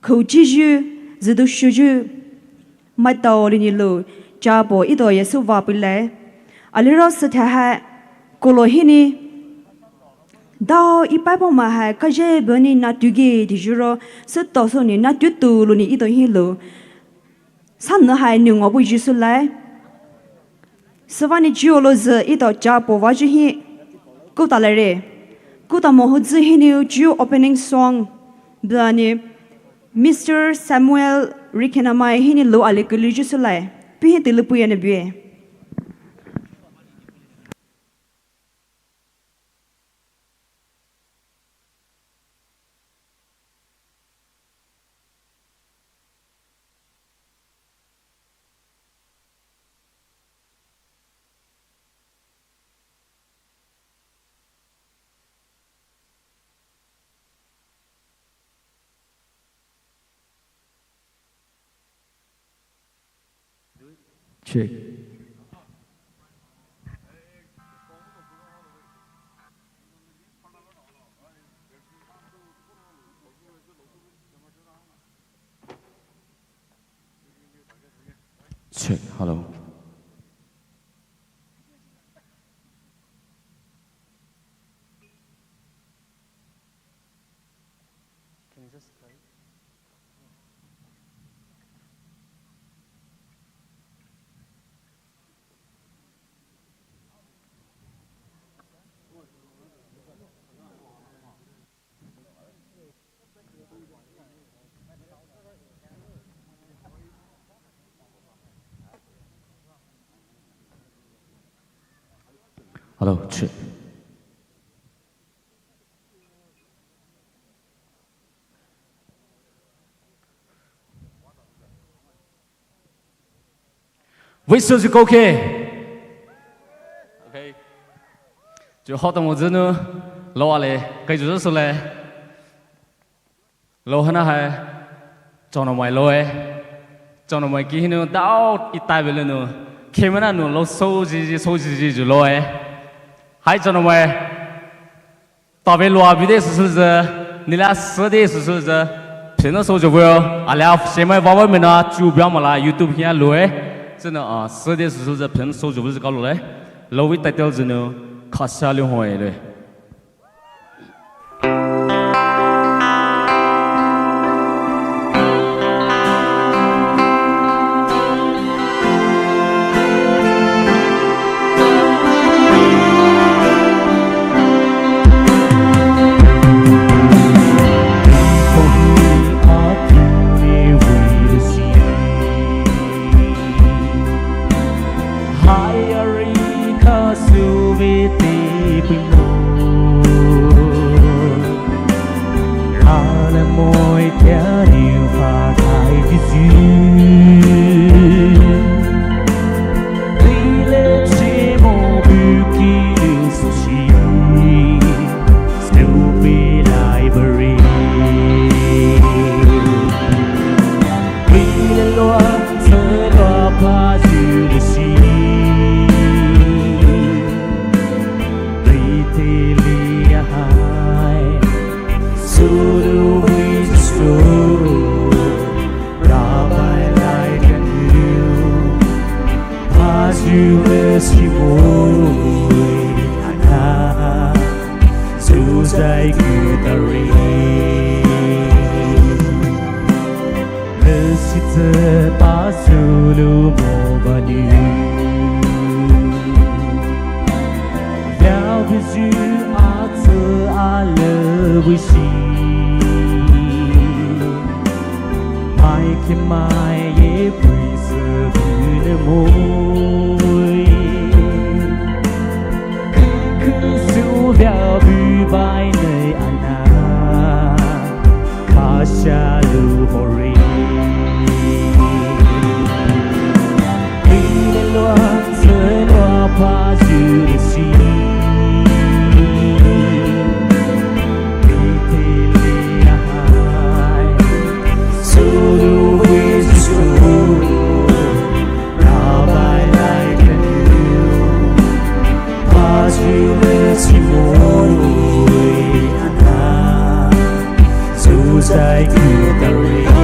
khẩu chi ju giữ được suy ju mai tàu đi nhiều lù cha bố ít tuổi Giêsu vào bên lẽ ali rồi sự thay hại cô lôi hini đau ít bài bông mà hại cái gì bên này nát tuyệt thì ju rồi sự tàu số này nát tuyệt tu luôn ít tuổi hi lù san nữa hại nhiều ngõ bụi Giêsu lại sự văn này chiều lô giờ ít tuổi cha bố vào ju hi cô ta lại re cô ta mua hết gì hi nhiều chiều opening song bên này Mr. Samuel Rikenamai hini lo ale kuliju sulai pi tilu puya ne bue Check. Check. Hello. Can you just try? Hello, check. Whistle is okay. Okay. 就好的么子呢？老话嘞，该就是说嘞，老很那还找那买老诶，找那买几呢？到一代为了呢，开门那呢，老手机就老诶。还真的吗？大别罗比的是不是？你俩说的是不是？平常说就不要，俺俩现在娃娃们呢，就不要嘛啦，YouTube 片录诶，真的啊，说的是不是？平常说就不是搞录嘞，录一带掉子呢，卡下两回嘞。Like you, the rain.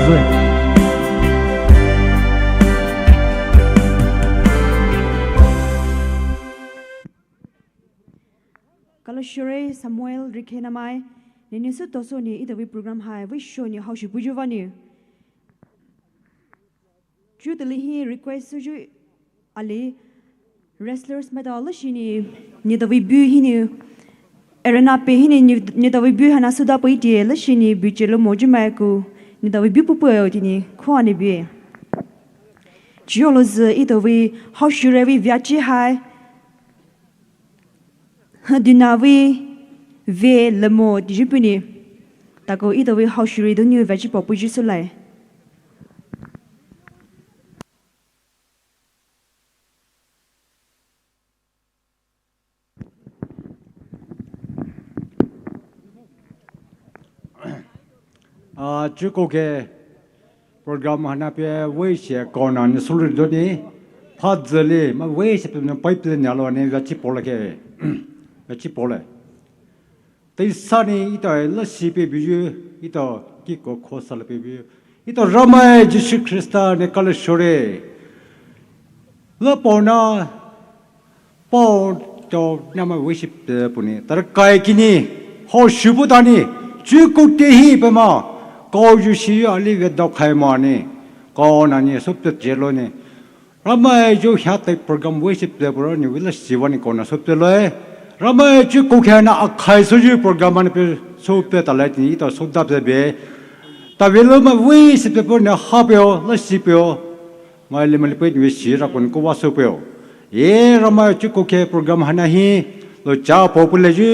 岁。Kalau shure Samuel Rikena mai ni su to so ni itawi program hai we show ni how should buju vani ju de hi request su ju ali wrestlers medal shini ni da we bu hi ni arena pe hi ni da we bu hana su da pai ti la shini bu chelo moju mai ku ni da we bu pu yo ti ni khwa ni bi ju lo z itawi how should we vyachi hai Dinavi ve le mot jupuni tako ida we how shuri do new vegetable puju sulai Chuko ke program hana pe we she kona ni sulu do ni phadzele ma we she pe pipe ne alo ne vachi pola ke vachi pola te sani ito la si pe biju ito ki ko khosal pe biju ito ramai Jesus Christa ne kal shore Lepaona po to nama worship puni tar kai kini ho shubu dani chuko te hi pe ma ko ju shi ali ve do khai ma ni ko na ni sup te jelo ni ramai jo hya te program worship te bro ni wila siwani ko na sup te loe ramai chuko kha na akhai su ju program an pe sup te ta lai ni to sup da pe be ta velo ma worship te por na ha pe o la si pe o mai le mal pe ni si ra kon ko wa su pe o ye ramai chuko ke program hana hi lo cha popule ju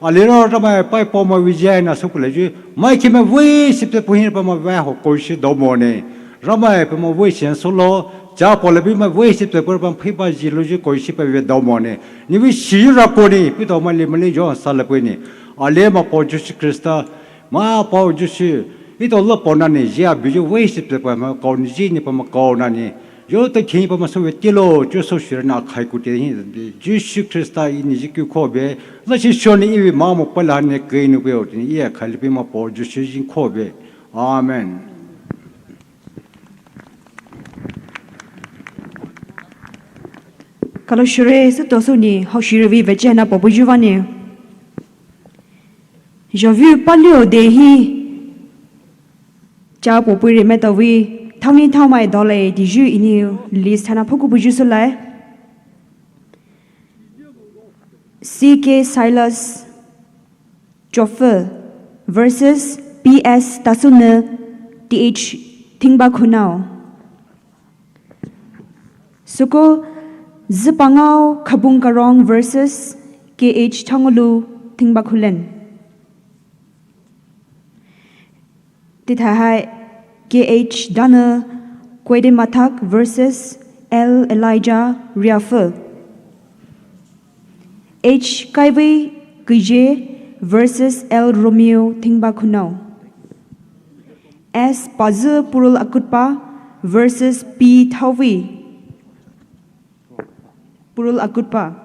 alero ramai pai po ma vijay na su pule ju mai ke ma we sip te puhin pa ma wa ho ko shi do mo ne ramai pa ma we chen so lo cha po le bi ma we sip te por pa phi ba ji lo ju ko shi pa we do mo ne ni wi shi ra ko ni pi do ma le jo sa le pe ni ale ma po ju shi krista ma po ju shi i do lo po na ni ya bi ju we sip te pa ma ko ni ji ni pa ma ko na ni yo te khin pa ma so we ti lo ju so shi na khai ku te hi ju shi krista i ni ji ku ko be la shi sho ni i ma mo pa la ne ke ni be o ni ye khali pe ma po ju shi jin ko be amen kalau shure su to so ni how shure vi veche na po buju vani je vu palio de hi cha po pu ri me to vi thong ni thong mai do le di ju ini list hana phoku buju sulai CK Silas Joffer versus PS Tasuna TH Thingba Khunau Suko Zipangau Khabung Karong versus KH Thangulu Thingba Khulen Tithahai KH Dana Kwede Mathak versus L Elijah Riafer H. Kaiwei Kije versus L. Romeo Thingba Khunau S. Pazu Purul Akutpa versus P. Thawi Purul Akutpa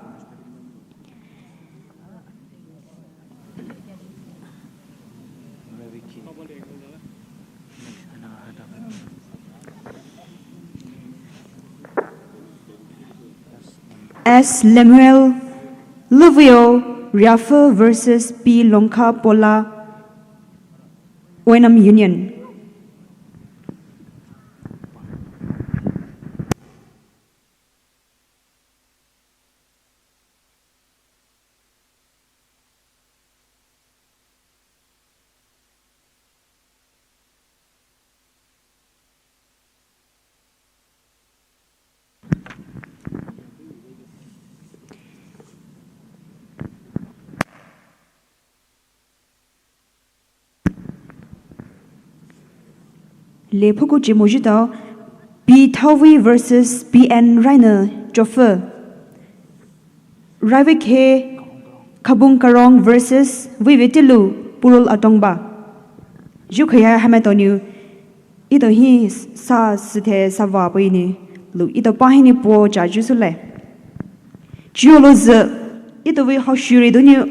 S. Lemuel Luvio Riafer versus P. Longka Pola Wenam Union Lepuku Jimojito P. Thawi versus PN Rainer Joffer Ravik He Khabung Karong versus Vivitilu Purul Atongba Jukaya Hamatonu Ito hi sa sithe sawa poini lu ito pahini po jajusule Juloz ito we hoshuri dunu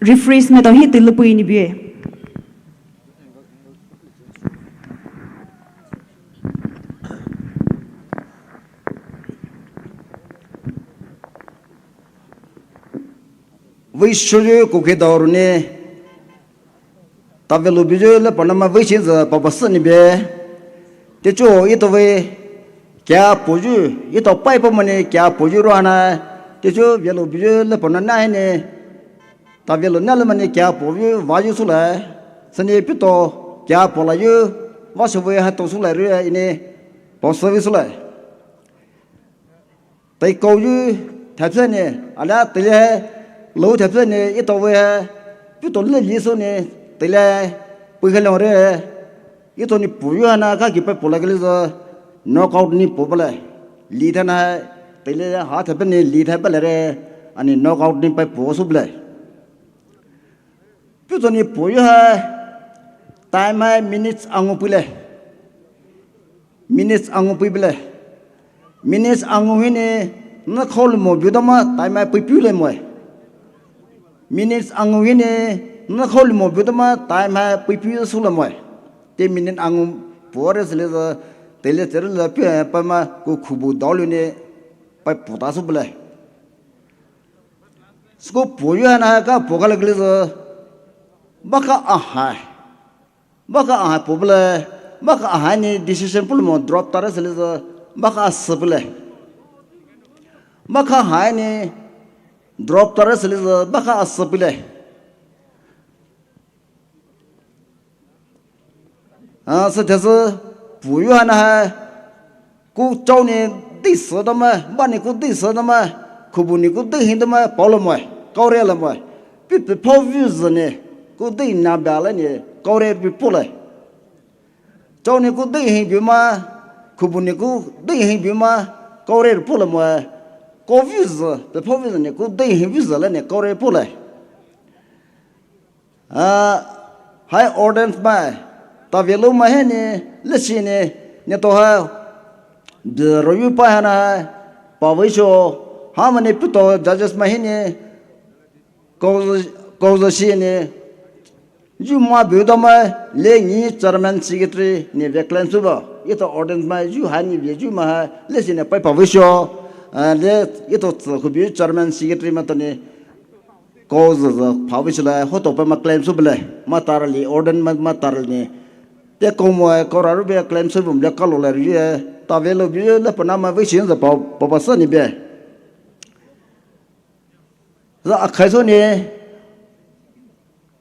rephrase meto hi tilu poini bie với số của cái đầu này ta về lúc bây giờ là bọn nó với chuyện giờ bảo sân này bé thế chỗ ít về kia bố chú ít tàu bay bọn mình kia bố chú rồi na thế chỗ về lúc bây giờ là bọn nó này nè ta về lúc này là mình kia bố chú vài chú số lại sân này biết to kia bố lại chú vài số về hai tổ số lại rồi này bảo sơ số lại tại câu chú thẹp sân này à là tại là lâu thẹp sân này ít tàu về biết to là gì số này tại là bây giờ rồi ít tàu này bố chú na các cái phải bố lại cái giờ knockout ni bố lại lì thế này tại là họ thẹp này lì thẹp lại rồi anh knockout ni phải bố số lại biết tàu này bố chú time minutes angu pile minutes angu pile minutes angu hine na khol mo bidama time pipule mo minutes angu hine na khol mo bidama time pipule sula mo te minute angu pore sele tele tere la pe pa ma ko khubu dalu ne pa puta su bile sko poyu na ka pogal gle baka aha pobla baka aha ni decision pul mo drop tara sele baka asble baka ha ni drop tara sele baka asble sa thasa puyu hana ha ku chau ni ti so da ma ba ni ku ti so da ma khubu ni ku ti hin da ma paulo mo kaure la mo pi po views ne ku ti na ba la ni kaure pi pula châu này cũng đi hình biểu mà khu vực này cũng đi hình biểu mà câu đây là mà có visa để phô visa này cũng đi hình visa là này câu đây là hai ordinance mà ta về lúc mà hết này lịch sử này nhà tôi ha de rồi pa na pa với số họ mà này biết tôi judges mà hết này câu gì này you ma biểu đó mà lê nhị chairman secretary ne veklan suba ito ordinance mà you hani về you mà lê xin phải bảo với số lê ito khu biểu chairman secretary mà tane câu gì bảo với số là họ tổ mà claim suba lại mà tar li ordinance mà tar li te câu mà câu ra rồi claim suba mình câu lại rồi ta về lúc biểu là phần mà với chuyện là bảo sao này bé rồi khai số này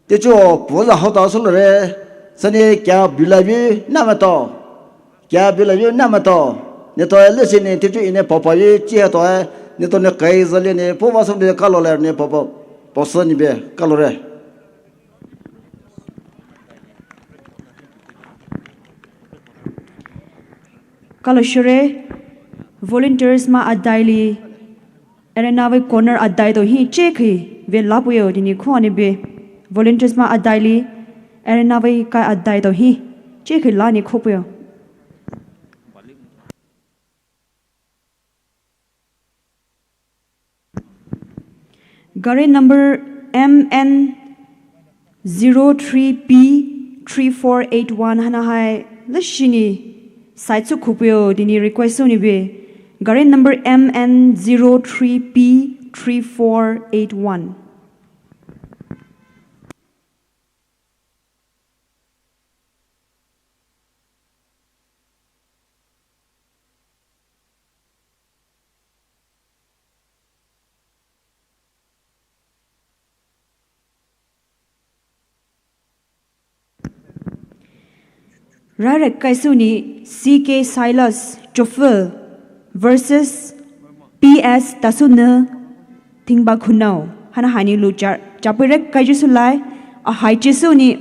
thế cho bố già họ tao xuống rồi, sau này kia bị lại bị nằm to, kia bị lại bị nằm to, nếu tôi lấy xin này thế cho này bảo bảo chỉ hết tôi, nếu tôi này cái gì này bố vào xong để cá lô này bảo sơn như vậy cá lô này. Kalau shure volunteers ma adaili arena vai corner adai to hi check hi ve lapuyo dini khone be volunteers ma adaili arena vai ka adai to hi check hi la ni khopuyo gare number MN03P3481 hana hai lashini site su khupyo dini request ni be gare number MN03P3481 Rarek Kaisuni CK Silas Joffel versus PS Tasuna Tingba Kunau Hana Hani Lujar Japirek Kaijusulai a Haichisuni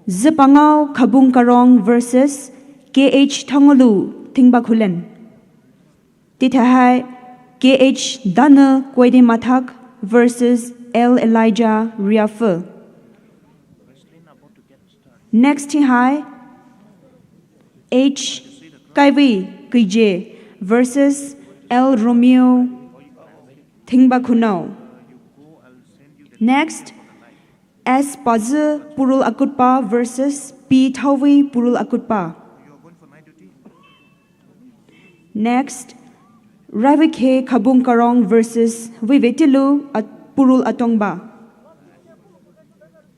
Zipangao Kabung Karong versus KH Tangolu Tingba Kulen Titahai KH Dana Kwede Matak versus L Elijah Riafe. Next high H. Kaiwi Kije versus L. Romeo Thingbakunau. Next, S. Pazu Purul Akutpa versus P. Thawi Purul Akutpa. Next, Ravike Kabung Karong versus Vivetilu Purul Atongba.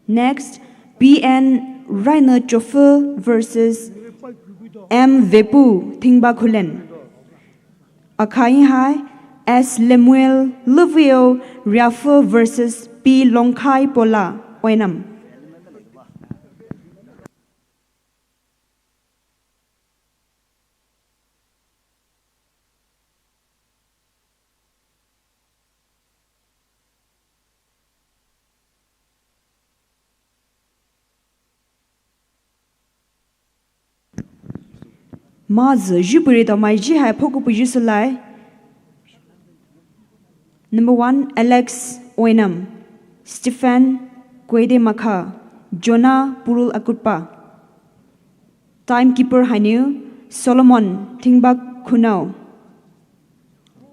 Next, PN Rainer Chauffeur versus M. Vepu Thingba Khulen. Akai Hai S. Lemuel Luvio Riafo versus P. Longkai Pola Oinam. Maz Jupiter mai ji hai phoku pujusulai. Number 1, Alex Oinam, Stephen Kwede Makha, Jonah Purul Akutpa. Timekeeper Hainu, Solomon Thingba Khunau.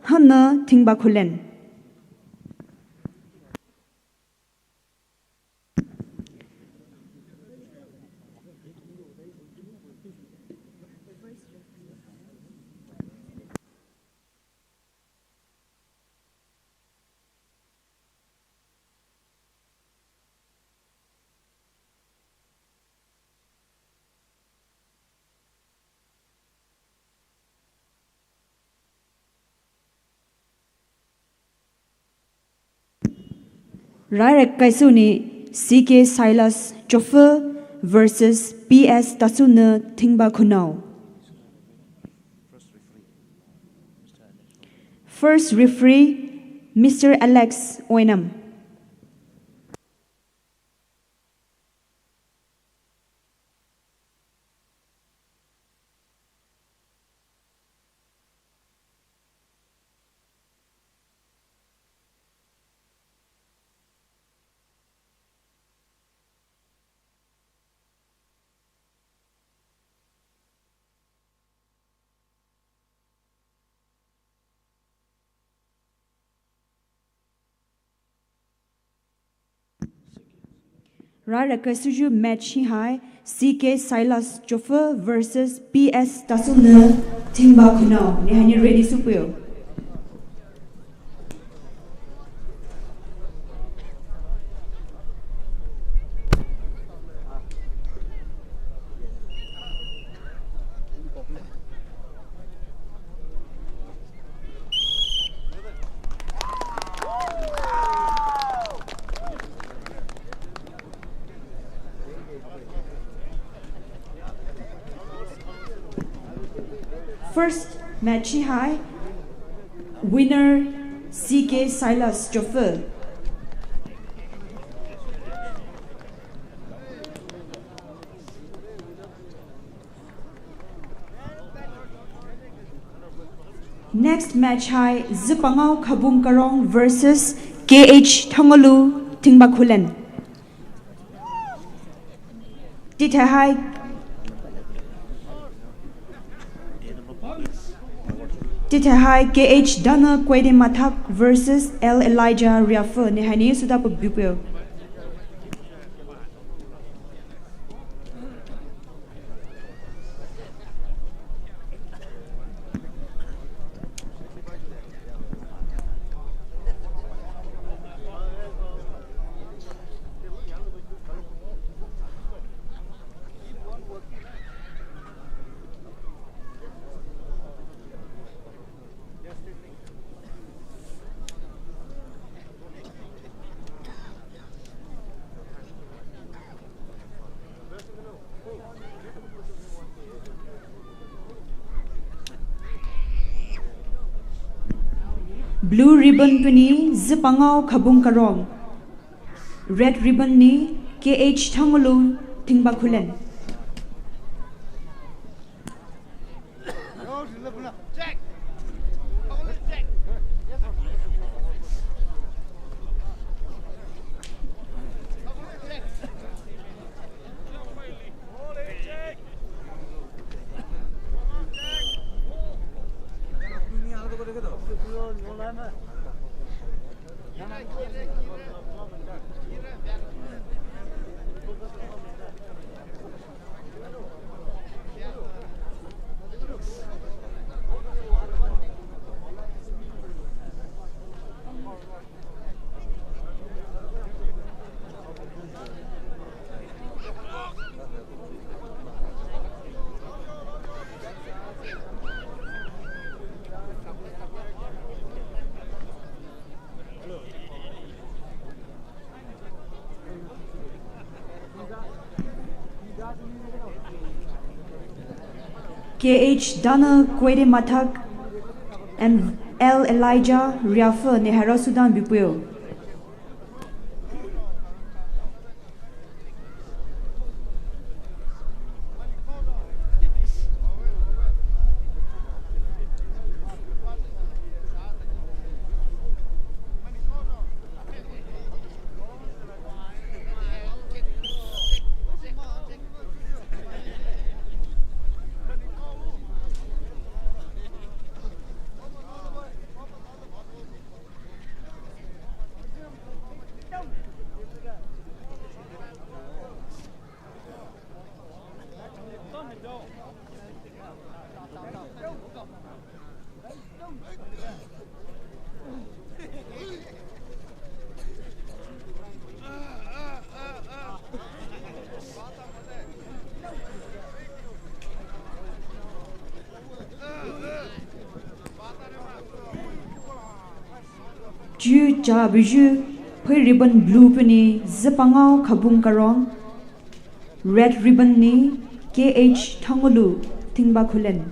Hanna Thingba Khulen. Rairak Kaisuni CK Silas Chauffeur versus PS Tasuna Thingba Khunau. First referee, Mr. Alex Oinam. Rairak Kaisuju match high CK Silas Chauffeur versus PS Tasuna Thingba Khunau. Ni hanya ready supaya. First match high winner CK Silas Chauffeur. Next match high Zipangau Kabung Karong versus KH Thongolu Thingba Khulen. Teithe high Teithe high KH Dana Kwede Mathak versus L Elijah Riafo. Ni hani sudah pebupil. Blue ribbon puni Zipangau Kabung Karong. Red ribbon ni KH Thongolu Thingba Khulen. KH Dana Kwede Matak and L Elijah Riafa Nehara Sudan Bipuyo. Ju cha biju phe ribbon blue pani zapangao khabung karong red ribbon ni KH Thangulu Thingba Khulen.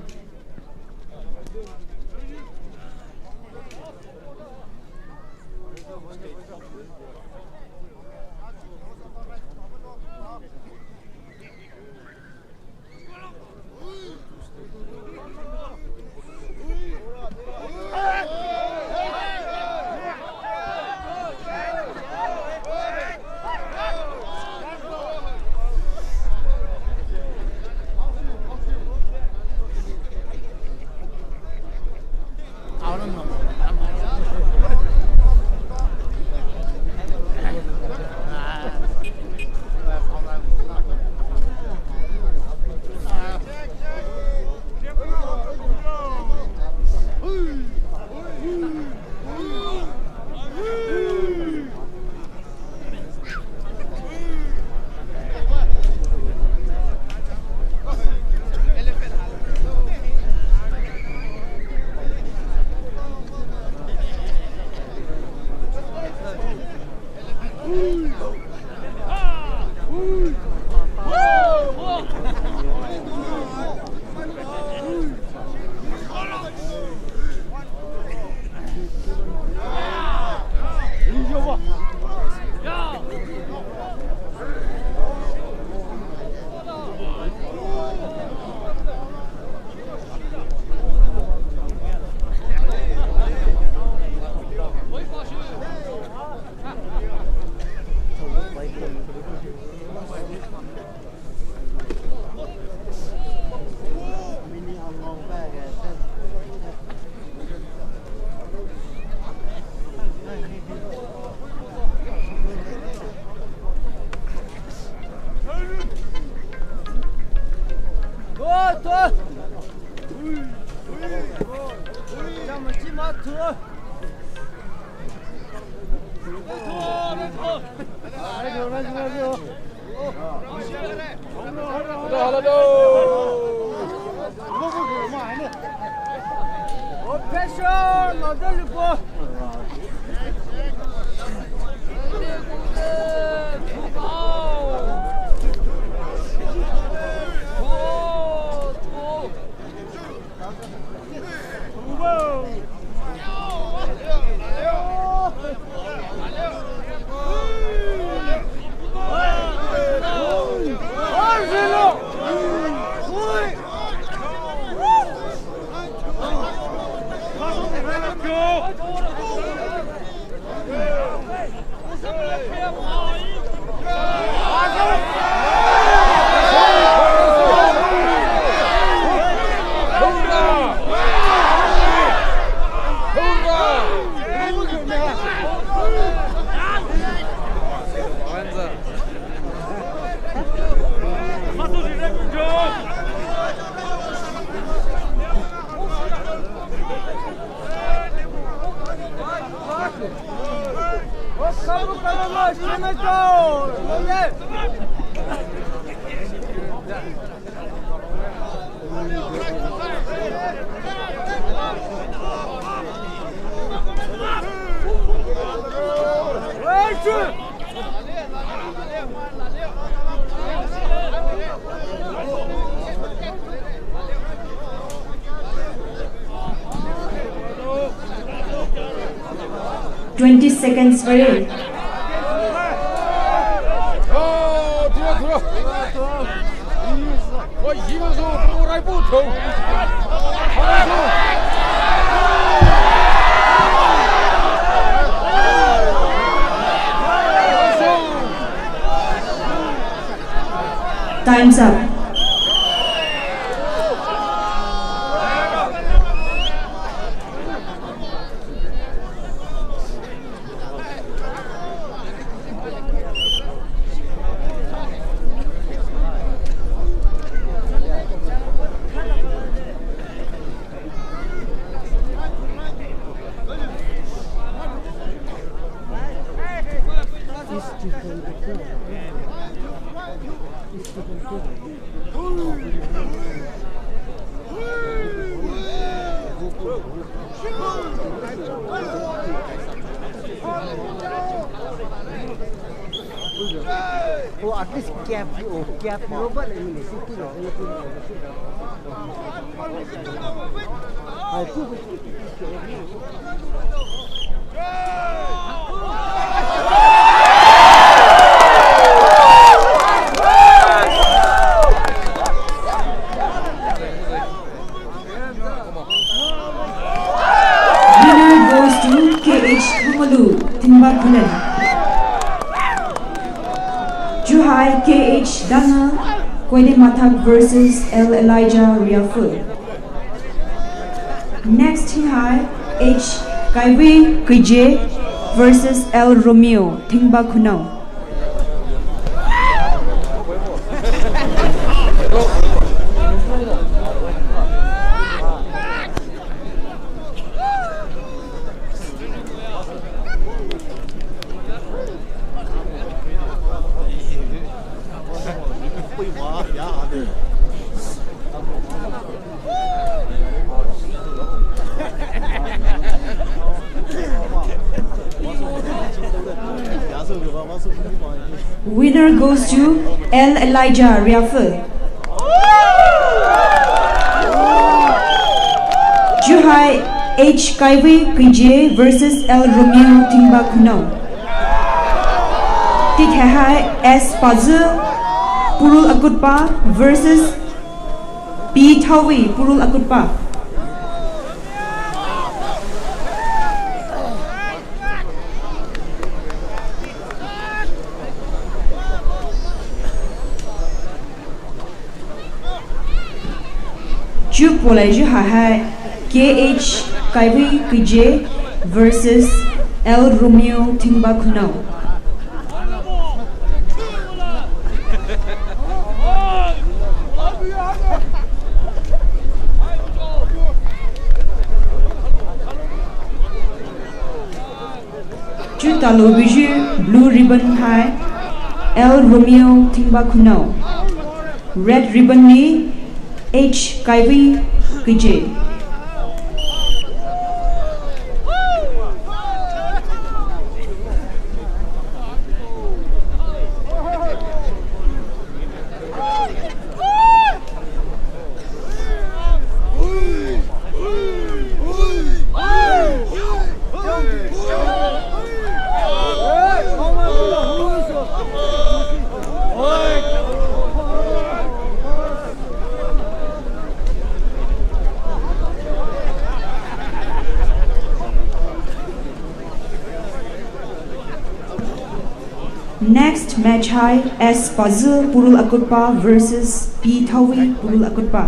20 seconds ready. Time's up. Oh, at least cap robot ini situ loh. Winner goes to KH Hamalu, Timbakunan. Juhai KH Dana, Kwede Matak versus L Elijah Riafu. Next Hihai H Kaiwi Kije versus L Romeo, Timbakunau. Winner goes to L Elijah Riafu. Juhai H Kaiwi Kije versus L Romeo Timbakunau. Teithe S Pazu Purul Akutpa versus P Thawi Purul Akutpa. Ju Polaju Hahai KH Kaiwi Kije versus L Romeo Timbakunau. Ju Talo Biju Blue Ribbon High L Romeo Timbakunau. Red Ribbon Ni H Kaiwi Kije. Next match high S Pazu Purul Akutpa versus P Thawi Purul Akutpa.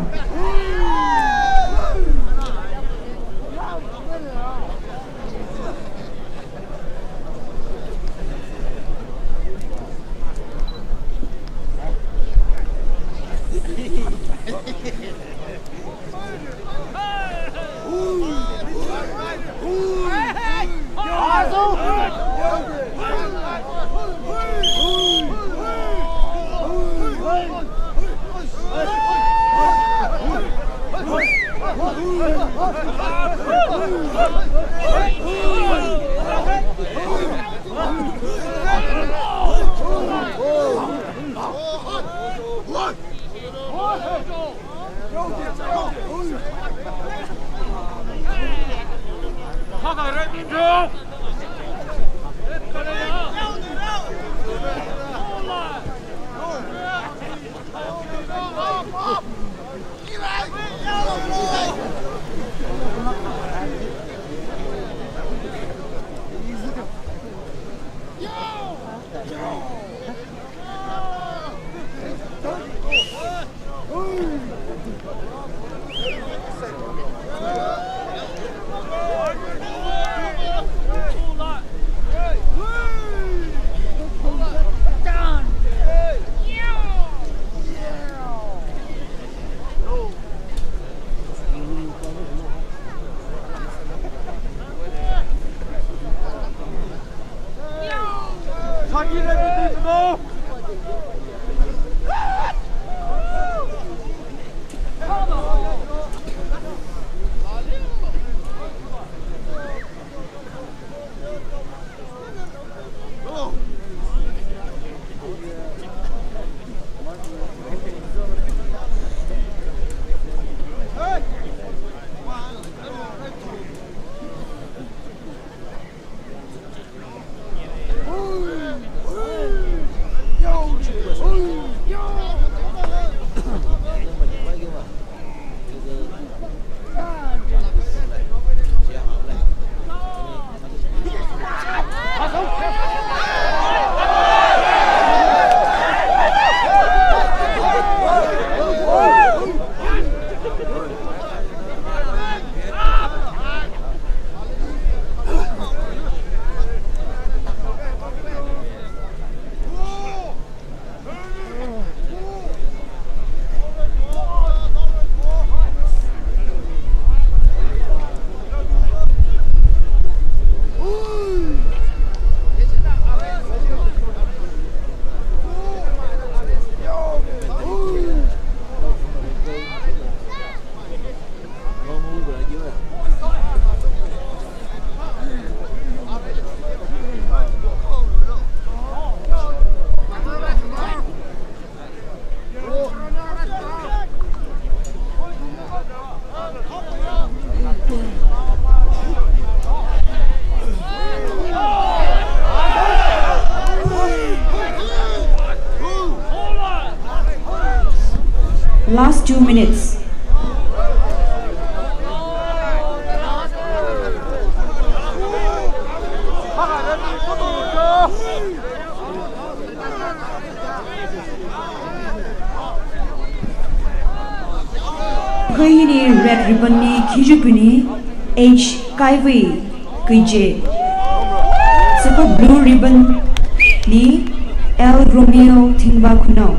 Last 2 minutes. Kahini red ribbon ni kijupini H Kaiwi Kije. Seko blue ribbon ni L Romeo Tingba Kuno.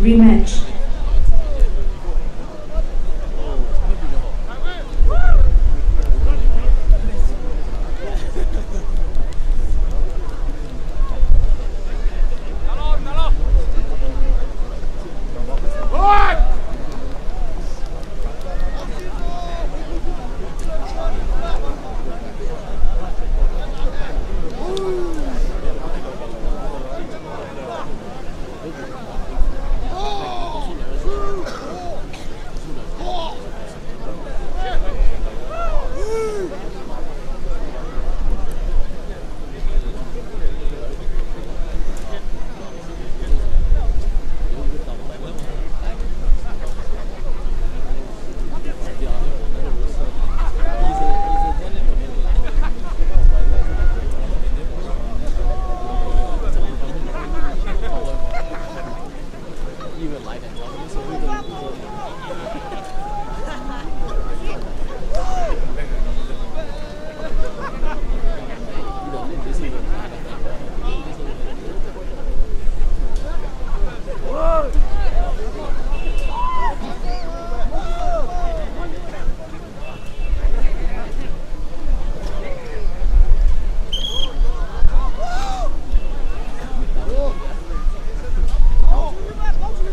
Rematch.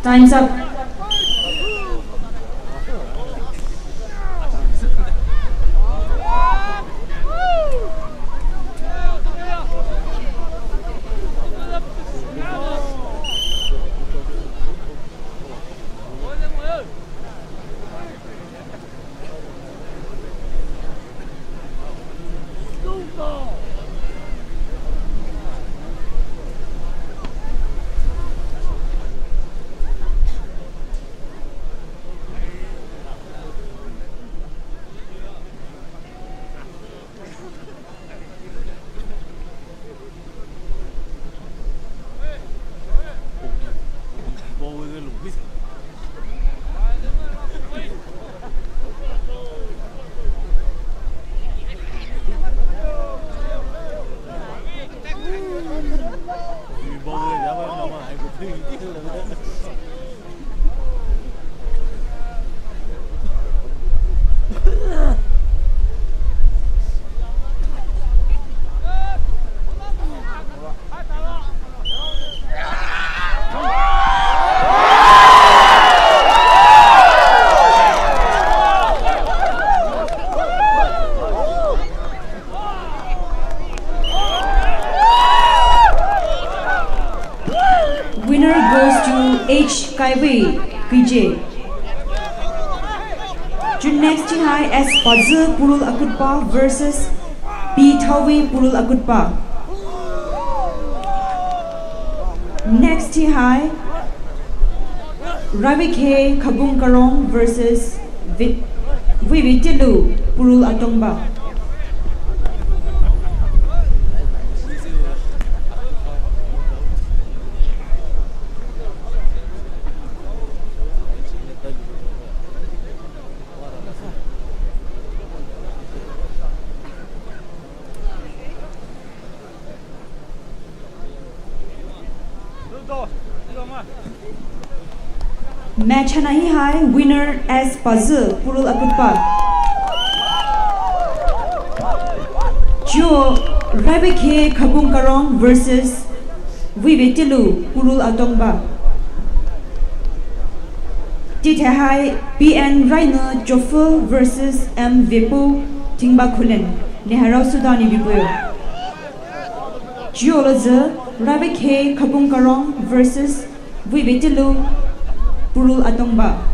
Time's up. Winner goes to H. Kaiwei, PJ. Jun next to high S. Puzzle Purul Akutpa versus P. Tawi Purul Akutpa. Next to high Ravi K. Kabung Karong versus Vivitilu Purul Atongba. Match Hanahi High, winner as Puzzle Purul Akutpa. Jo Rabike Kabung Karong versus Vivitilu Purul Atongba. Teithe High, PN Rainer Joffel versus M Vepo Tingba Kulen. Neharau Sudani Bibuyo. Jo Lazer Rabike Kabung Karong versus Vivitilu Purul Atongba.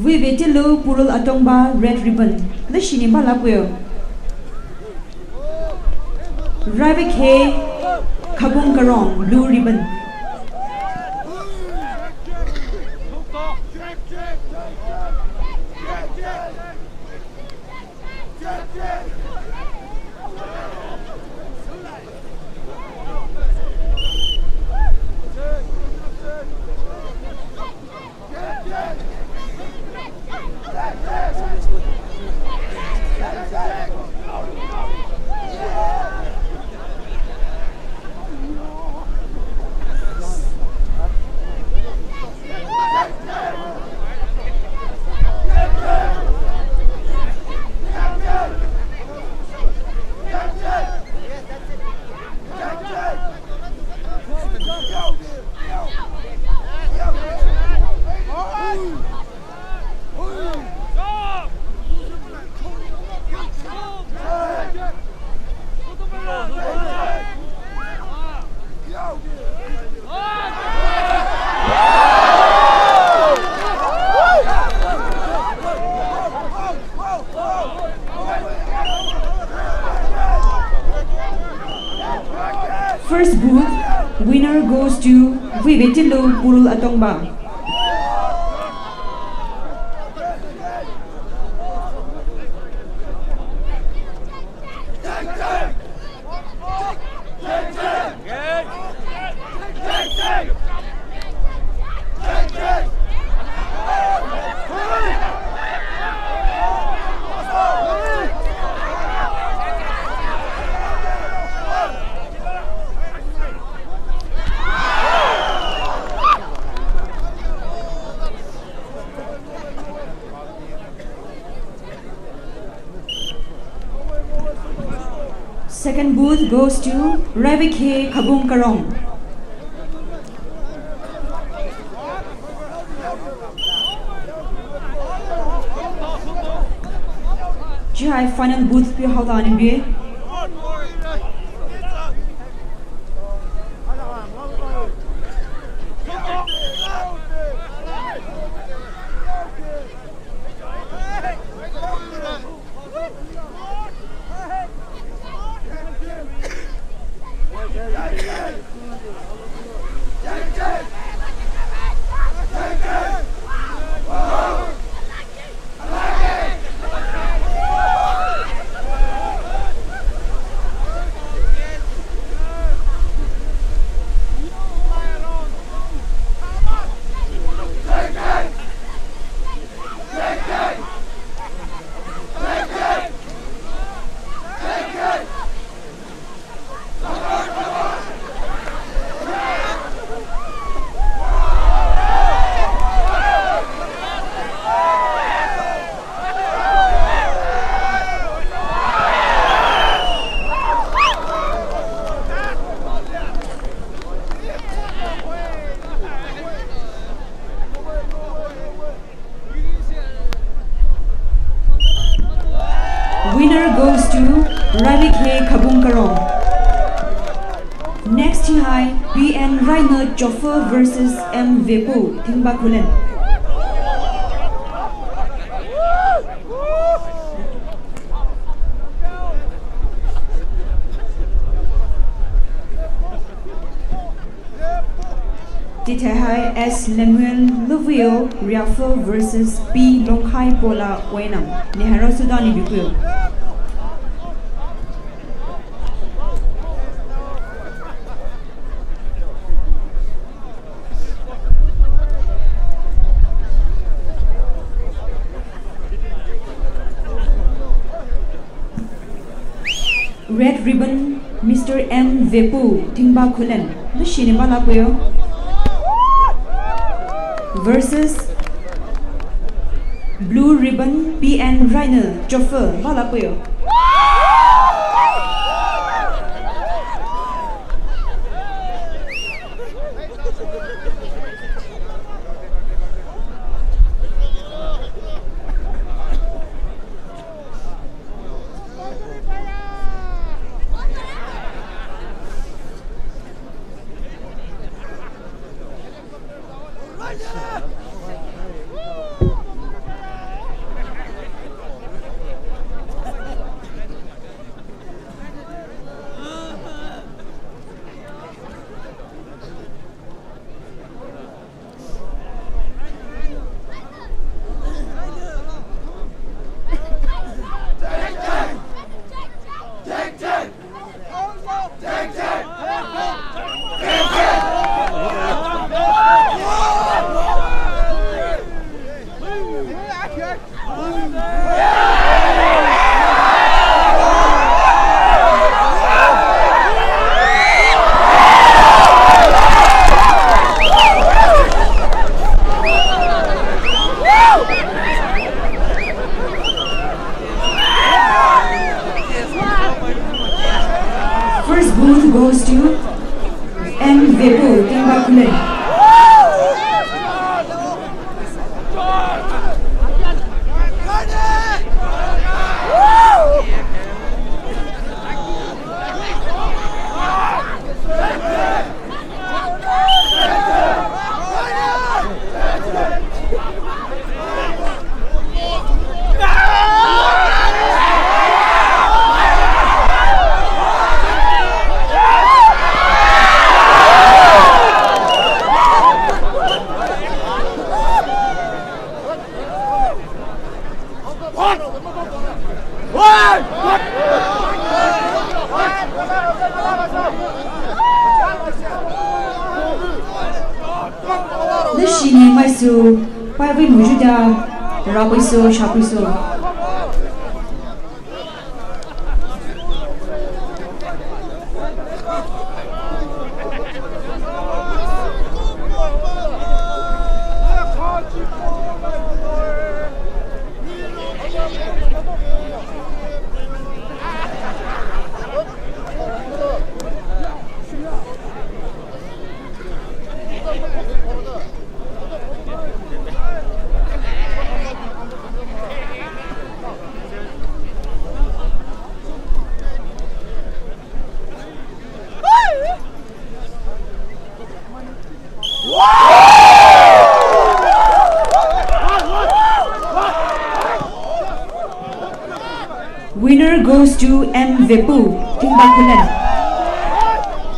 Vivitilu Purul Atongba red ribbon. Lishini Balapuyo. Rabike Kabung Karong blue ribbon. First booth, winner goes to Vivitilu Purul Atongba. Second booth goes to Ravike Kabung Karong. Jihai final booth pi hauta ni bi. Winner goes to Ravike Kabung Karong. Next Jihai BN Rainer Joffer versus M Vepu Tingbakulen. Teithe S Lemuel Lovio Riafo versus B Longkai Bola Wenam. Neharo Sudani Bikuyo. Red ribbon Mr. M Vepu Tingbakulen. Machine Balapuyo. Versus blue ribbon BN Rainer Joffer Valapuyo. First booth goes to M Vepu Tingbakulen. The shini maisu, pavi mujuda, rabiso, shapiso. Winner goes to M. Vepu, Team Bakulan.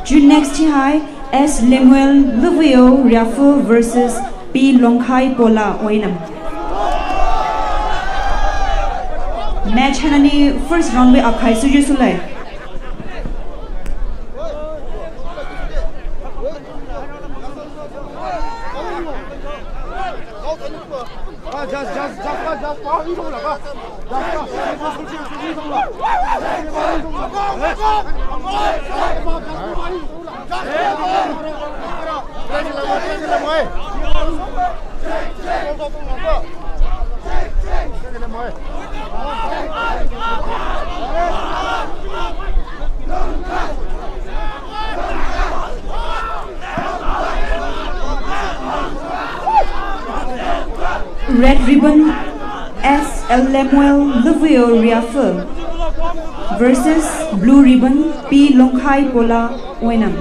June next high, S. Lemuel Luvio Riafu versus P. Longkai Pola Oinam. Match Hanani first round with Akai Suju Sulai. Red ribbon S. Lemuel Luvio Riafu versus blue ribbon P. Longkai Pola Oinam.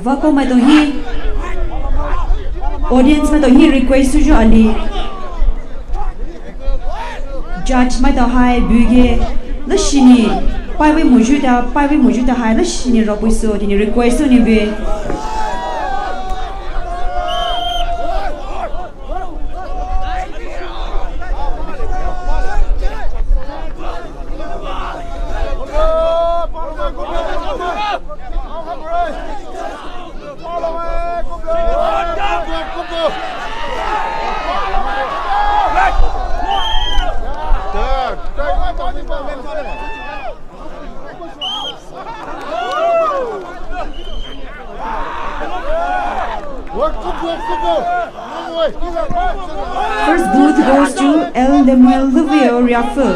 Vako mai hi audience mai hi request suju ali judge mai hai buge la shini pai we mujuda hai la shini robuso dini request ni be First booth goes to L. Lemuel Luvio Riafu.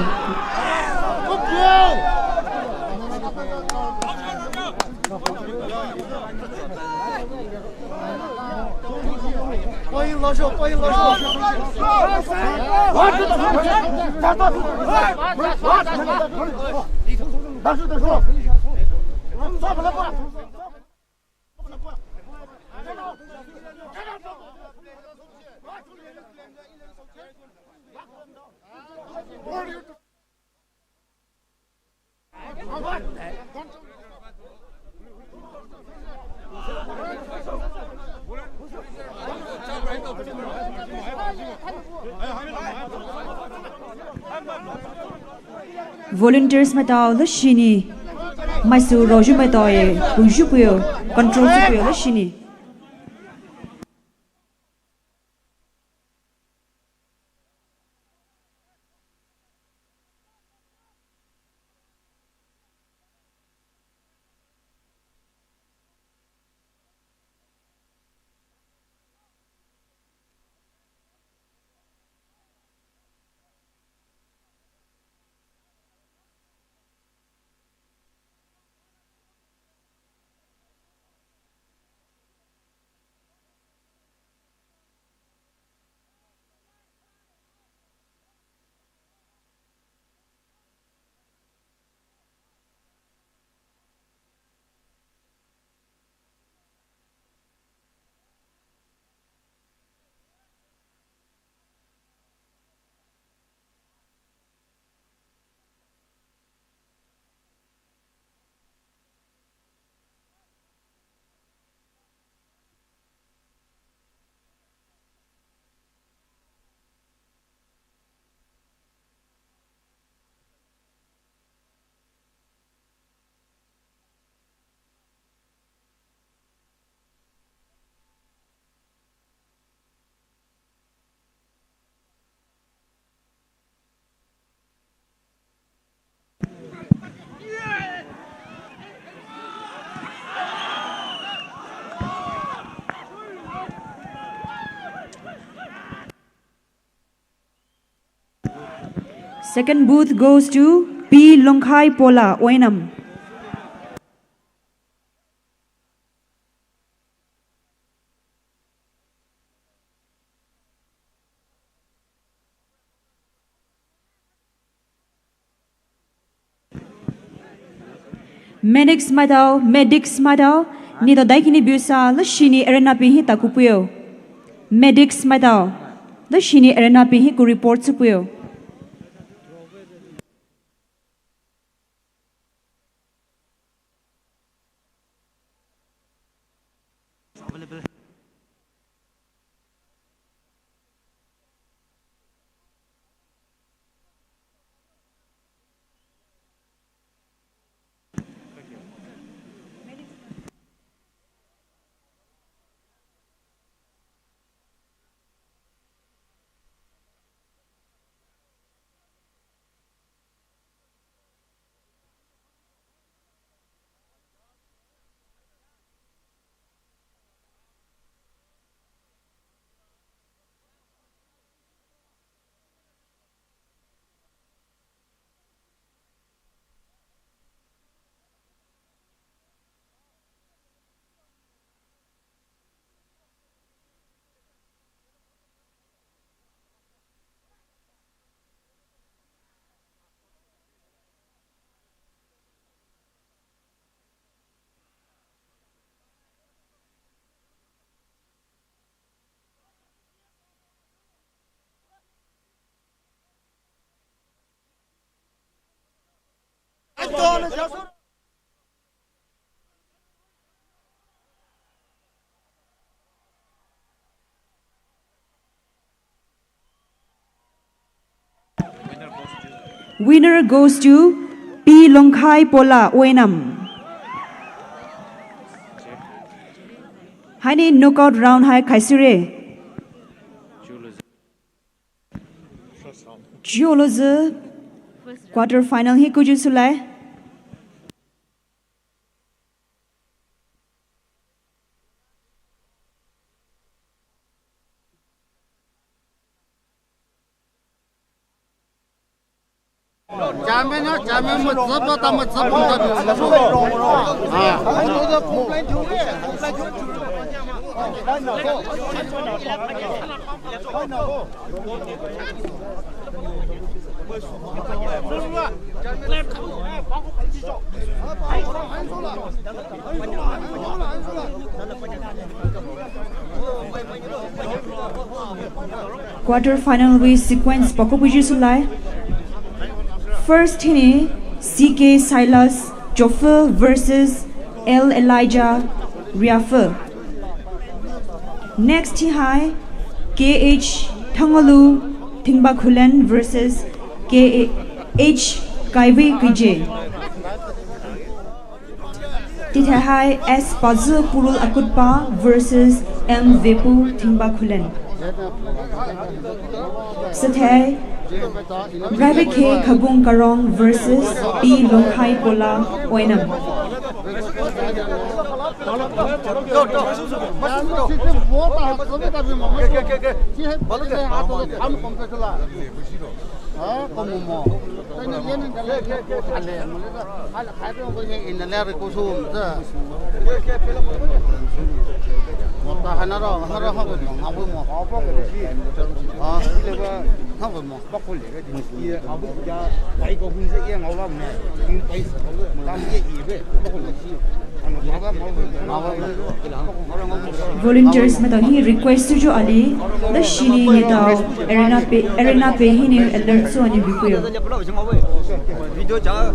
Volunteers matao la shini maisu roju matao e rujupuyo control supuyo la shini. Second booth goes to P. Longkai Pola, Oenam. Medics Madao, Nido Daikini Busa, the Shini Arena Pihi Takupuyo. Medics Madao, the Shini Arena Pihi ku report Supuyo. Winner goes to P. Longkai Pola, Oenam. Hani knockout round hai Kaisire. Geology quarter final hi kuju sulai. Quarter final we sequence Pokopuji Sulai. First hini CK Silas Joffer versus L Elijah Riafer. Next hi KH Tangalu Tingbakulen versus KH Kaiwi Kije. Teithe hi S Pazu Purul Akutpa versus M Vepu Tingbakulen. Satay Ravi K Kabung Karong versus P Longkai Pola Oenam. Volunteers matahi request to Ali the shini neta arena pe hini alert so ani bikuyo. Video ja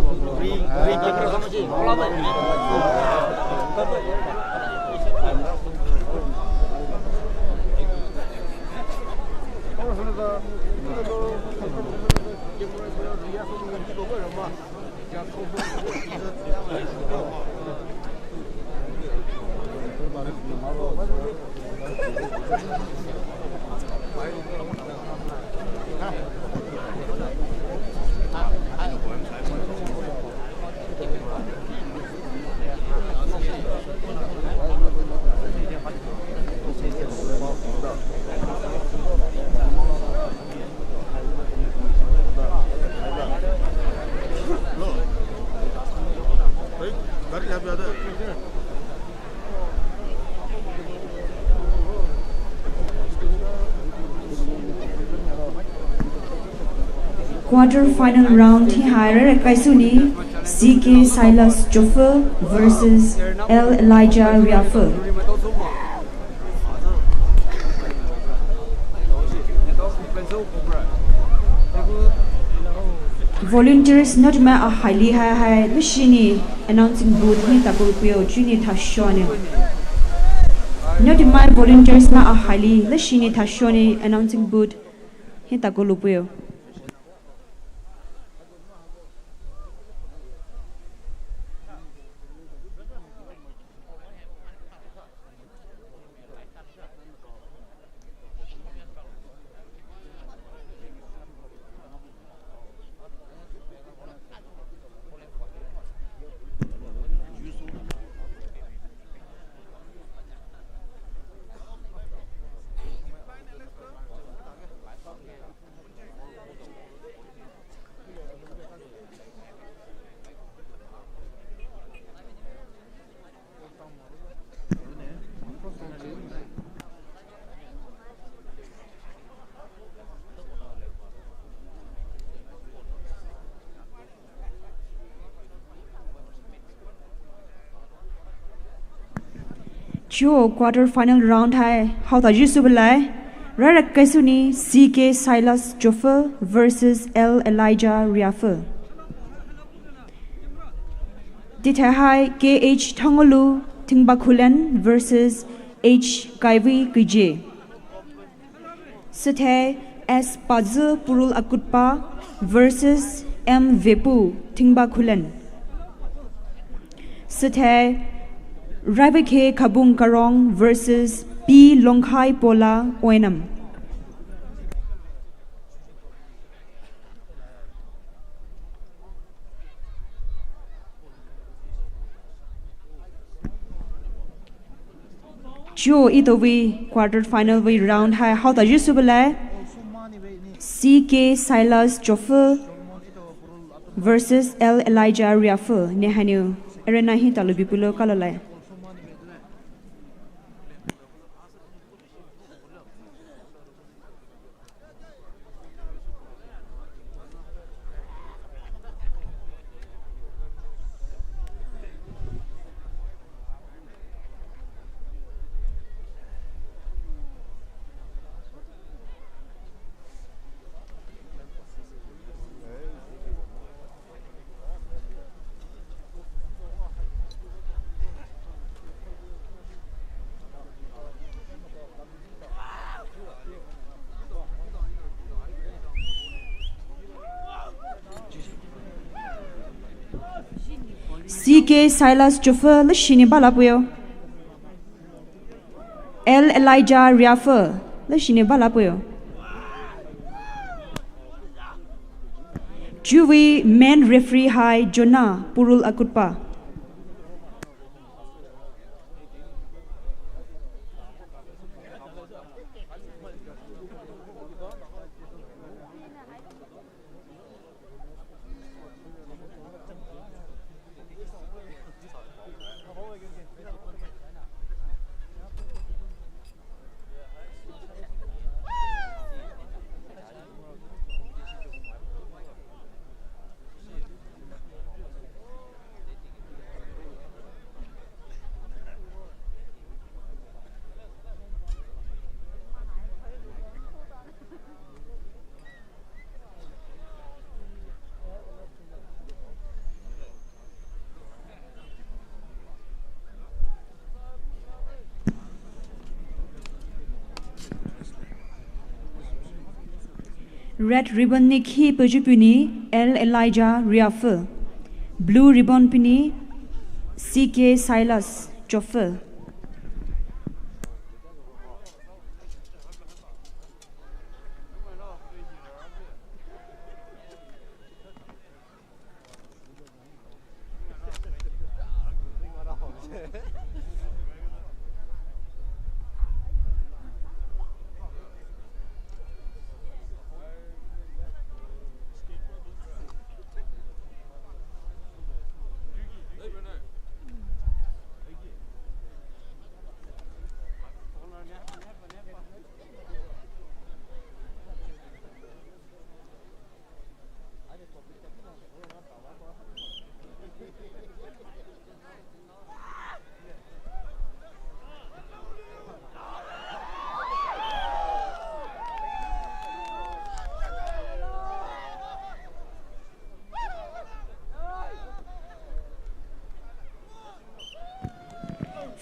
quarter final round hi hire kaisuni CK Silas Joffer versus L Elijah Riafer. Volunteers not ma a highly high machine announcing booth ni takupio juni tashone. Not my volunteers ma a highly machine tashone announcing booth hi takulupio. Jo quarter final round hai how ta jisu belai rara kaisuni CK Silas Joffer versus L Elijah Riafer. Teithe hai KH Thongolu Tingbakhulan versus H Kaivi Kije. Sethe S Pazu Purul Akutpa versus M Vepu Tingbakhulan. Sethe Rabike Kabung Karong versus P Longkhai Pola Oenam. Jo itowi quarter final we round hai how ta jisu belai CK Silas Joffer versus L Elijah Riafer ne hanu arena hi talubi pulo kalalai. CK Silas Joffer lashini balapuyo. L Elijah Riafer lashini balapuyo. Juwi main referee hai Jonah Purul Akutpa. Red ribbon ni khi pujupuni L Elijah Riafer. Blue ribbon pini CK Silas Joffer.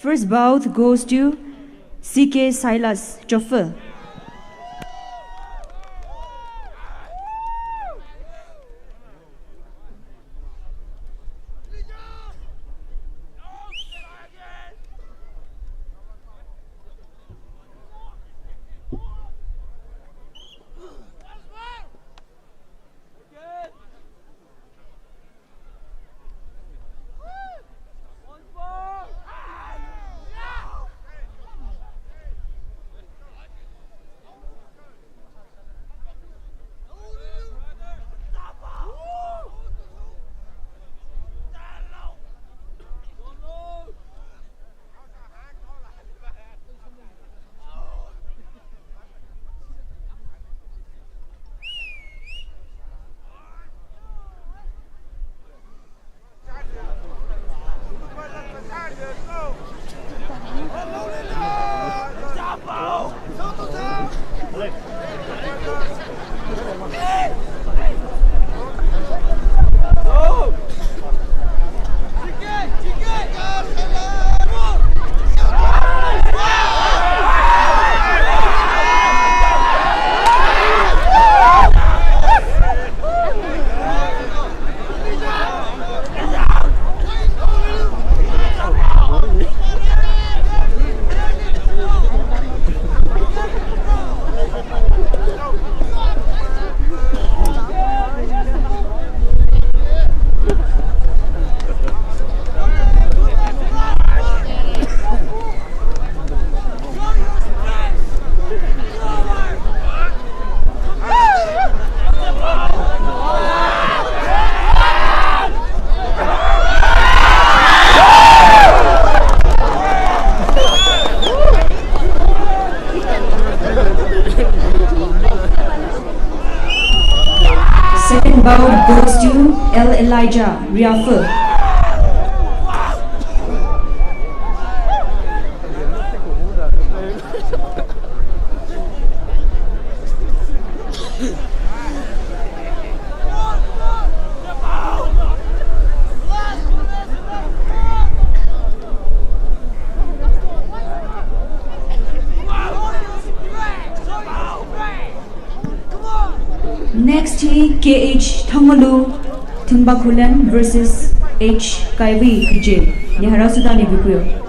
First bout goes to CK Silas Chauffeur. Second bout goes to L. Elijah Riafer. Next he KH Thongolu Tumbakulan versus H Kaiwi PJ. Nihara Sudani Bukuyo.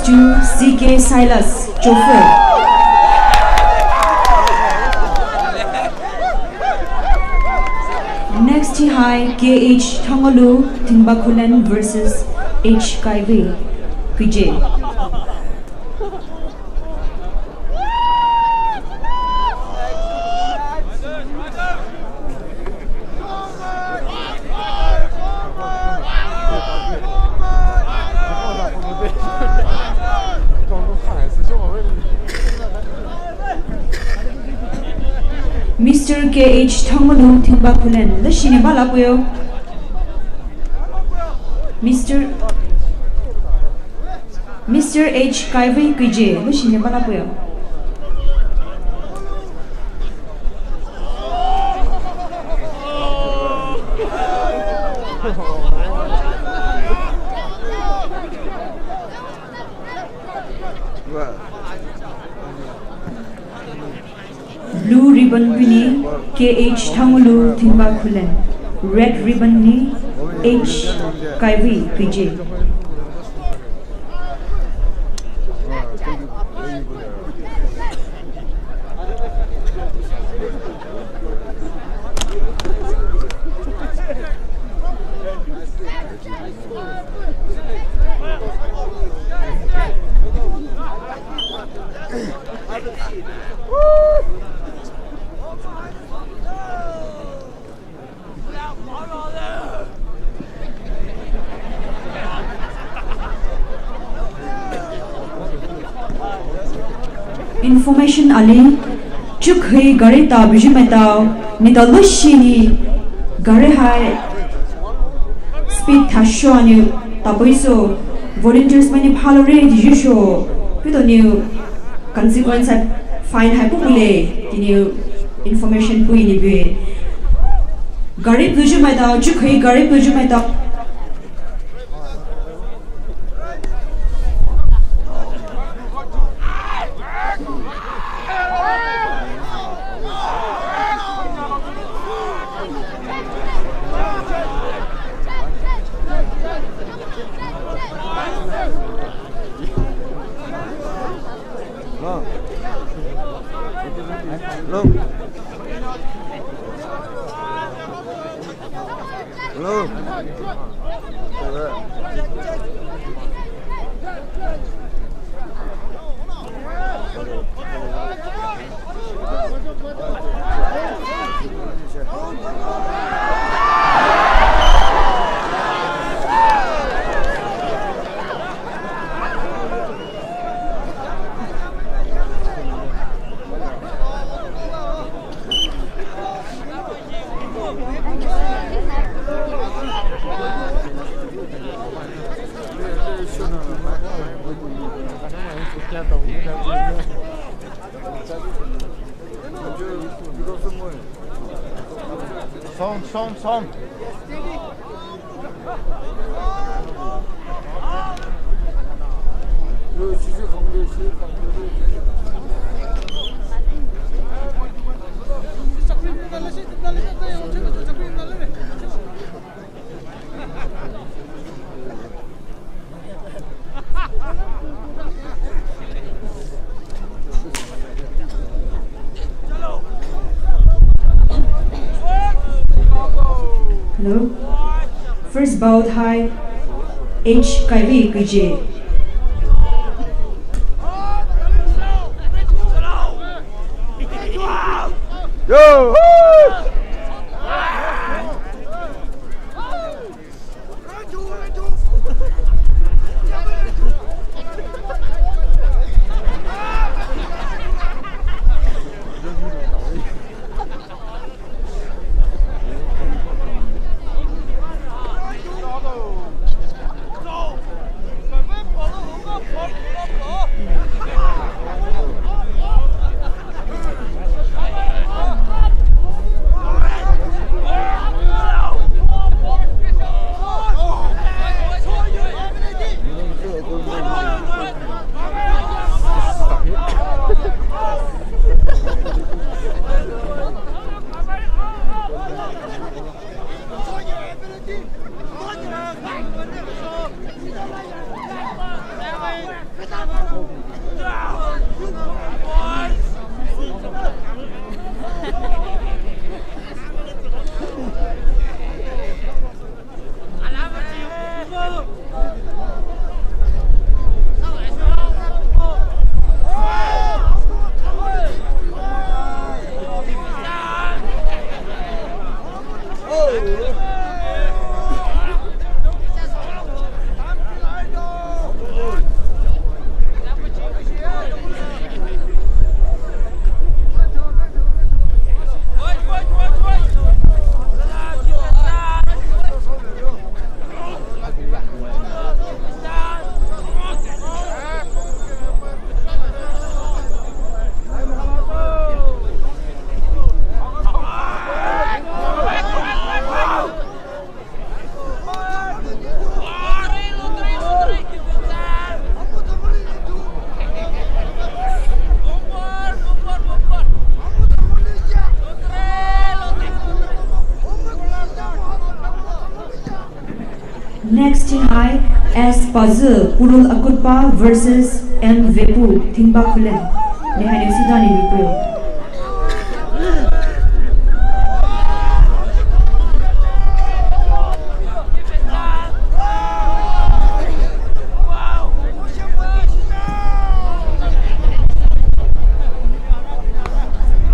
To CK Silas Chauffeur. Next high KH Thongolu Timbakulan versus H Kaiwi PJ. Mr. KH Thongolu Timbakulan, the Shinabala Puyo. Mr. H. Kaiwei Kuje, lu shin bala puyo. Blue ribbon pini KH Thangulu Thimba Khulen. Red ribbon ni H. Kaiwei Kuje. Information ali chuk hai gare ta biju metao ni da lushi ni gare hai speed thasho ani tapoiso volunteers mani phalo re jisho pito new consequence fine hai pule tini information pui ni be gare biju metao chuk hai gare biju metao Som. Hello. First bowed high H. Kaiwei Kuje. Yo! Next in high as puzzle Purul Akutpa versus M Vepu Thingba Kulen. Nehani Sudani Vipul.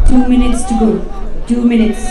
Two minutes to go. 2 minutes.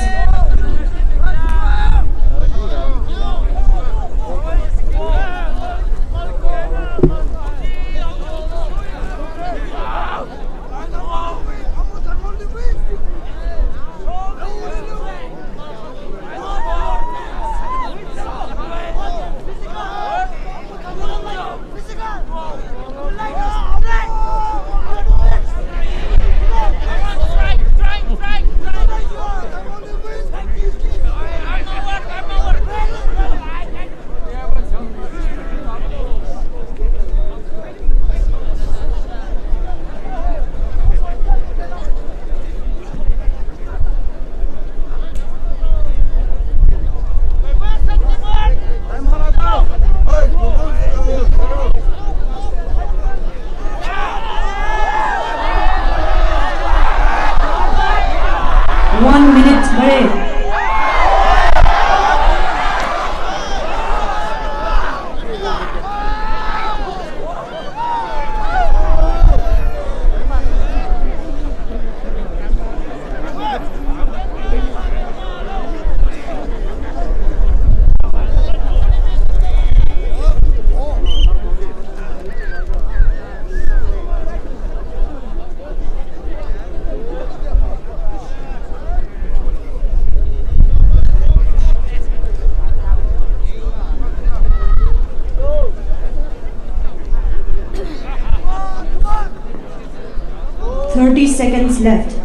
Seconds left.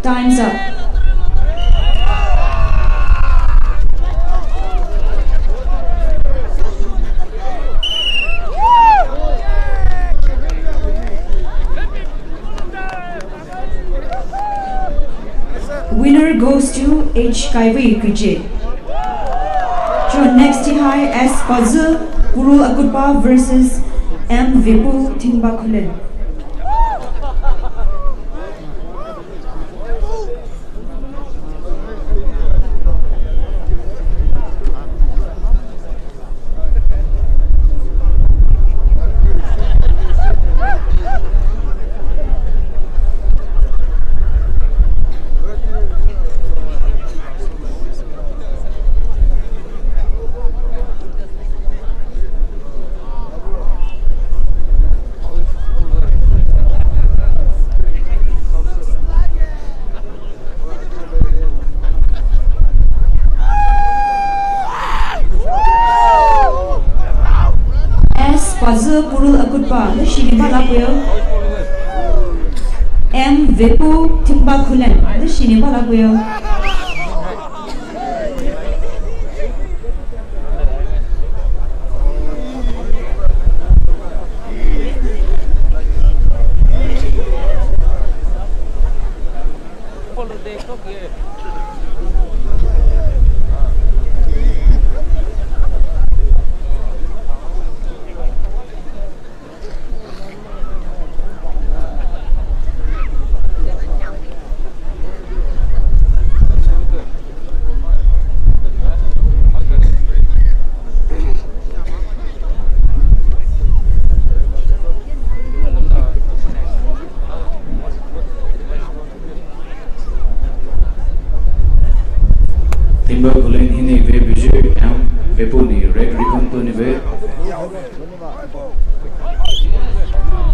Time's up. Winner goes to H. Kaiwei Kuje. Next high S. Puzzle Purul Akutpa versus M. Vepu Thingba Kulen. Puzzle Purul Akutpa, the Shinipa Lapuyo. M. Vepu Thingba Kulen, the Shinipa Lapuyo. Thingba Kulen hini ve biju am vepuni red ribbon to ni ve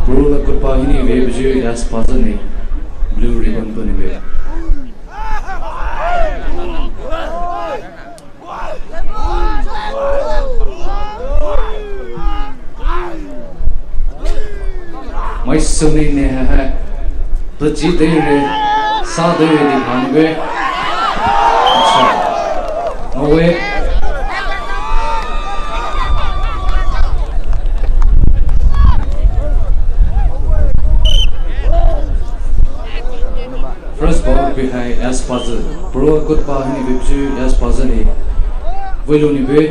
Purul Akutpa hini ve biju as puzzle ni blue ribbon to ni ve suni ne ha to ji de re sa de di han ve no way first ball behind as puzzle pro good pa ni vipju as puzzle ni velo ni be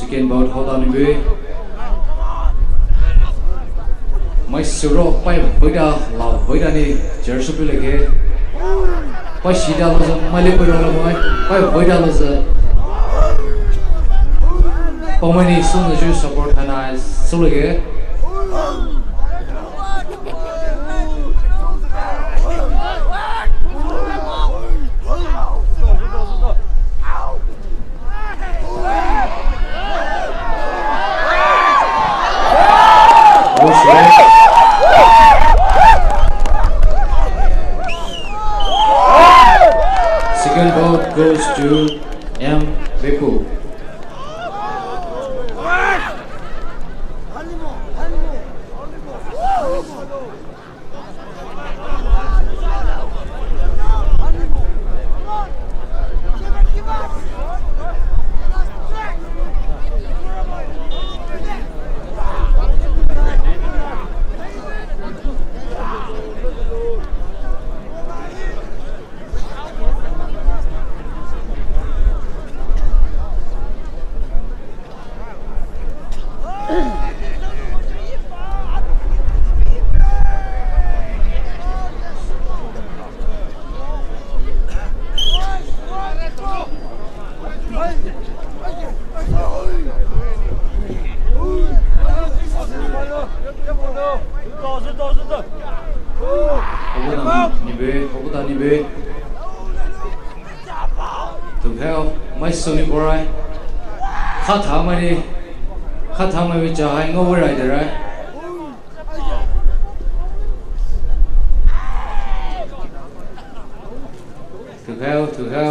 second ball hold on ni be mai suro pai boida lao boida ni jersey pe lege pai sida lo so mai le boida lo mai pai boida lo so Poumai ni sun ju support hana so lege second ball goes to M. Bepu. Obuda ni be. Tu theo mai suni borai. Kha tha mai vi cha hai ngô rai de rai. Tu theo.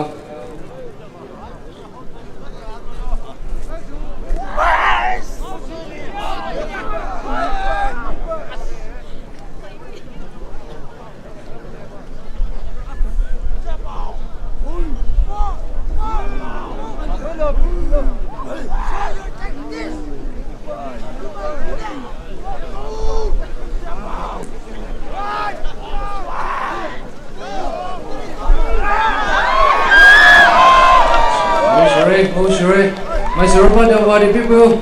My surrender body people.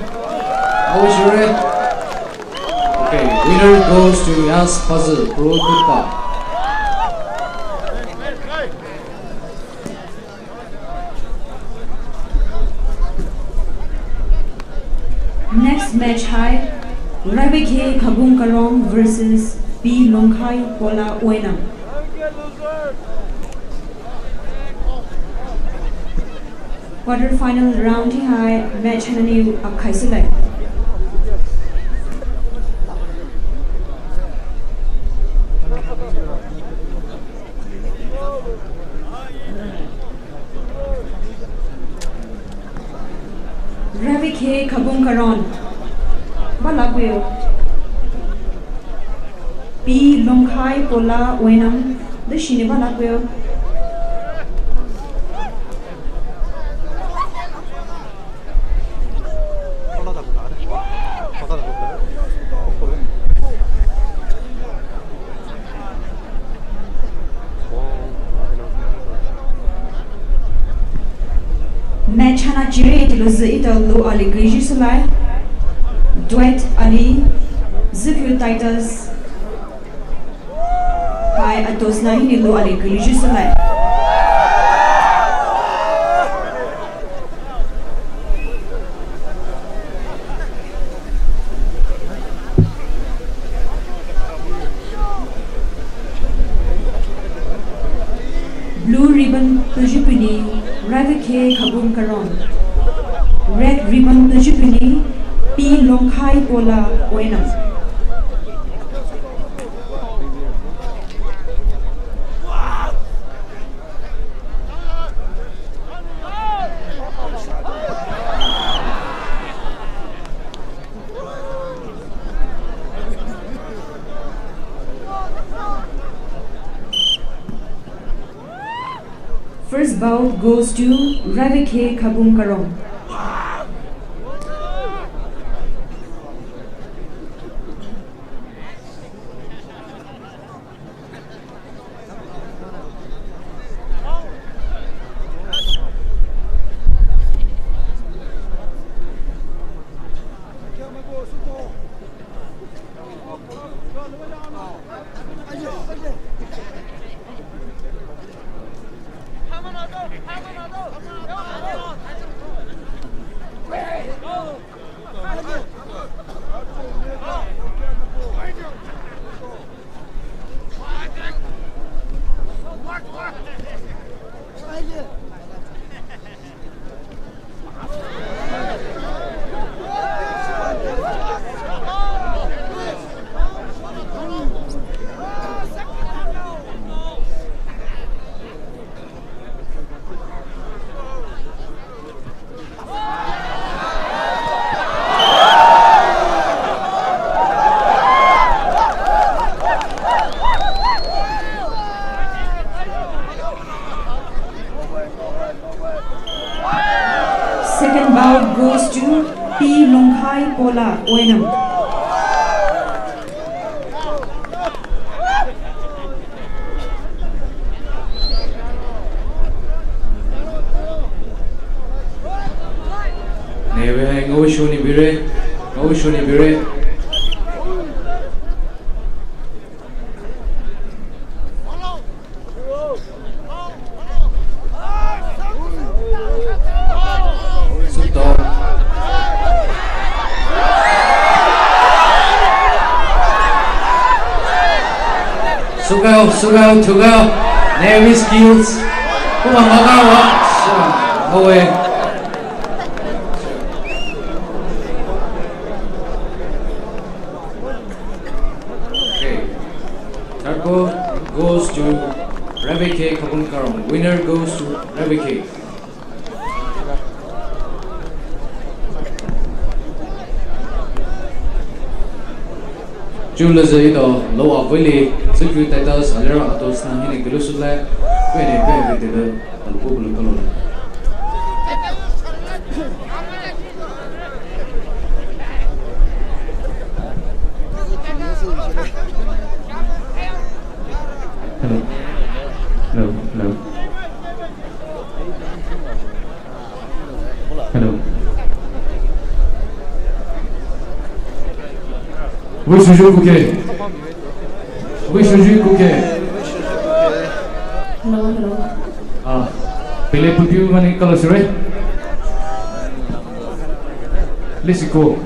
Okay, winner goes to Yas Puzzle Pro Kupa. Next match hai Rabike Kabung Karong versus B Longkai Pola Oenam. Quarter final round hi hai match hanani akhai silai. Rabike Kabung Karon Balagweo B Longkai Pola Oenam the shini balagweo. Match hana jire itiloze ito lo ali griji sulai duet ali zikyu titles hai atos na hini lo ali griji sulai blue ribbon Pujupini Rabike Kabung Karon. Red ribbon Pujupini P pi long khai pola oenam First bout goes to Ravike Kabung Karong. Second bout goes to P. Longhai Pola Oenam. Neve Ngoshuni Bire, Ngoshuni Bire. Sugaw, Tugaw, Navy skills. Kumamagawa. No way. Okay. Tarko goes to Ravike Kabunkaram. Winner goes to Ravike. Jula Zaido, Loa Willie, Secret Titles, Alera Atos, Nahini Galusula, when they pay with the Purul color. Hello. Oui, je joue Cookie. Oui, je joue Cookie. Hello. Ah, pilih putih mana kalau sore? Let's go.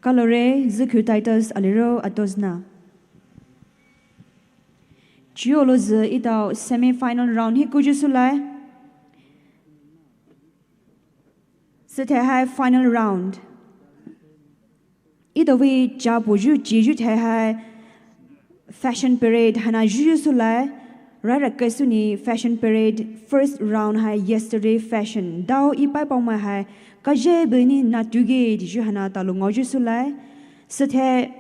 Kalore zikhu Titus aliro atosna. Chiolo z itao semi-final round hi kujusulai. Sete hai final round. Ito we jabuju jiju te hai fashion parade hana jujusulai. Rara kasuni fashion parade first round hai yesterday fashion. Dao ipai Poumai hai kaje beni natuge diju hana talu ngoju sulai. Sete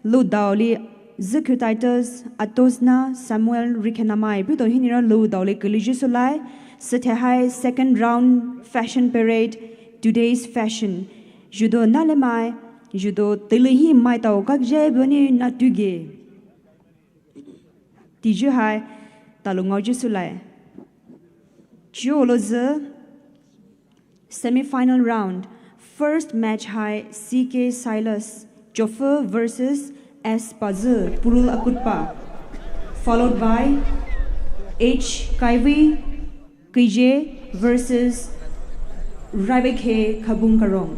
lu dauli zikhu Titus atosna Samuel rikenamai pito hinira lu dauli keliju sulai. Sete hai second round fashion parade today's fashion. Judo nalemai judo telihi mai tau kaje beni natuge. Diju hai talu ngoju sulai. Jioloze semi-final round. First match high CK Silas Jofer versus S Puzzle Purul Akutpa, followed by H Kaiwi KJ versus Raibekhe Kabung Karong.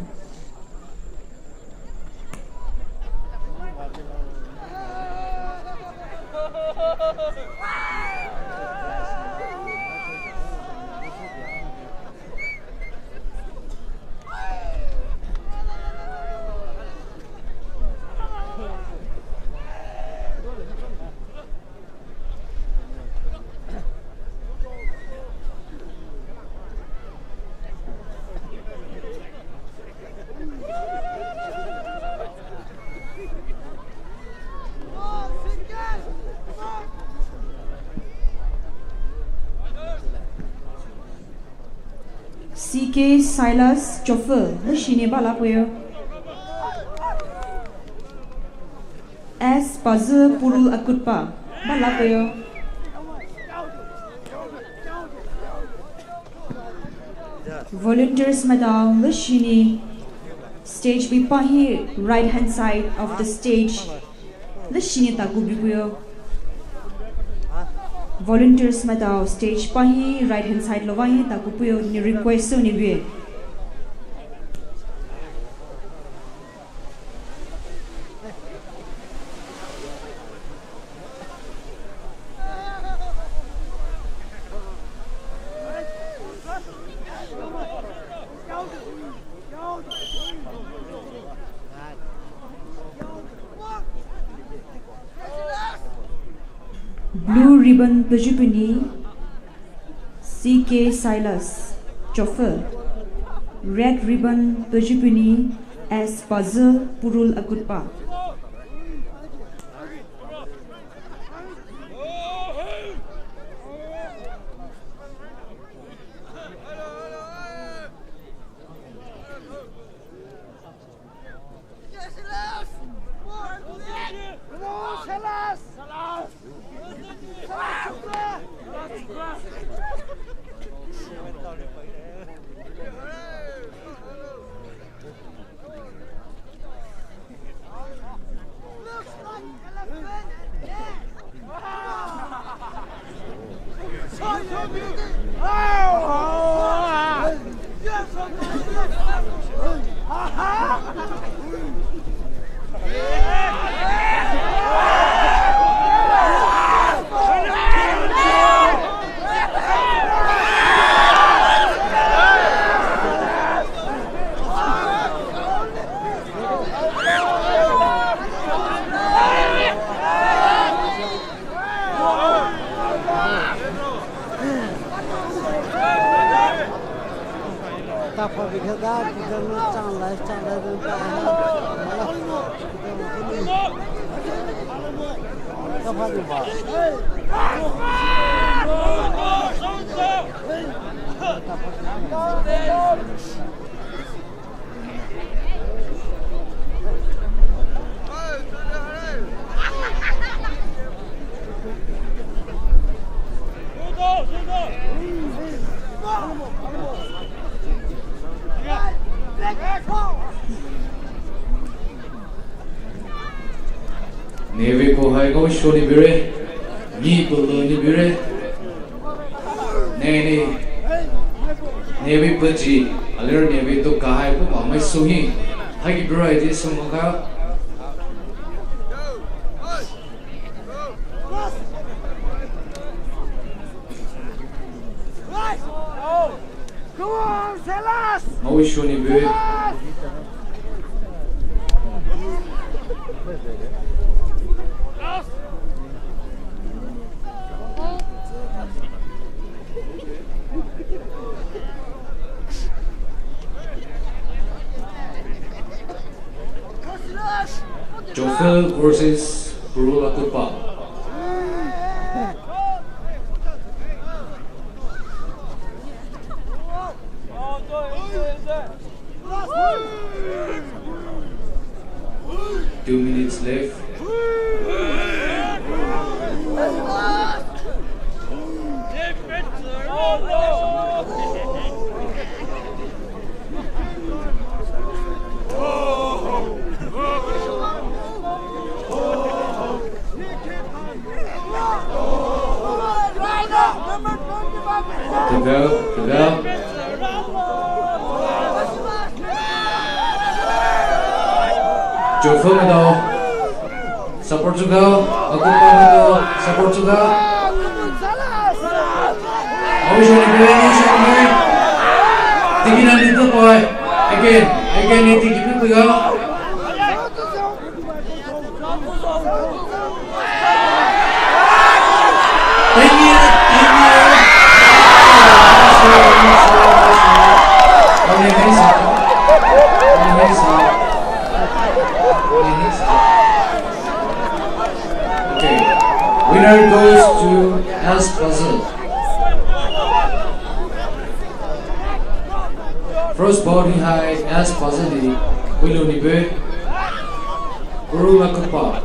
CK Silas Jofer, the shine balapuyo. S Puzzle Purul Akutpa, balapuyo. Volunteers madam, the shine. Stage bipahi, right hand side of the stage. The shine tagubipuyo. Volunteers madam, stage pahi, right hand side lovahi tagupuyo ni request so ni bie. Blue ribbon Pajupini CK Silas Jofer. Red ribbon Pajupini S Puzzle Purul Akutpa. 花比较大，比较能长来都大了，要花的吧？Neve ko hai ko shoni bire, ni bulu ni bire, neve paji, alir neve to kahai ko mamai suhi, hai ki biro ide sumaka. Come on, Salas! Mau shoni bire. Jofel versus Purul Atongba. Two minutes left. To go. Jofel daw. Support juga. Atongba daw. Support juga. Mau shoni. Tigilan dito boy. Again ni tigil mo go. Thank you. Okay, winner goes to S Puzzle. First body high S Puzzle ni Willow ni be Purul Atongba.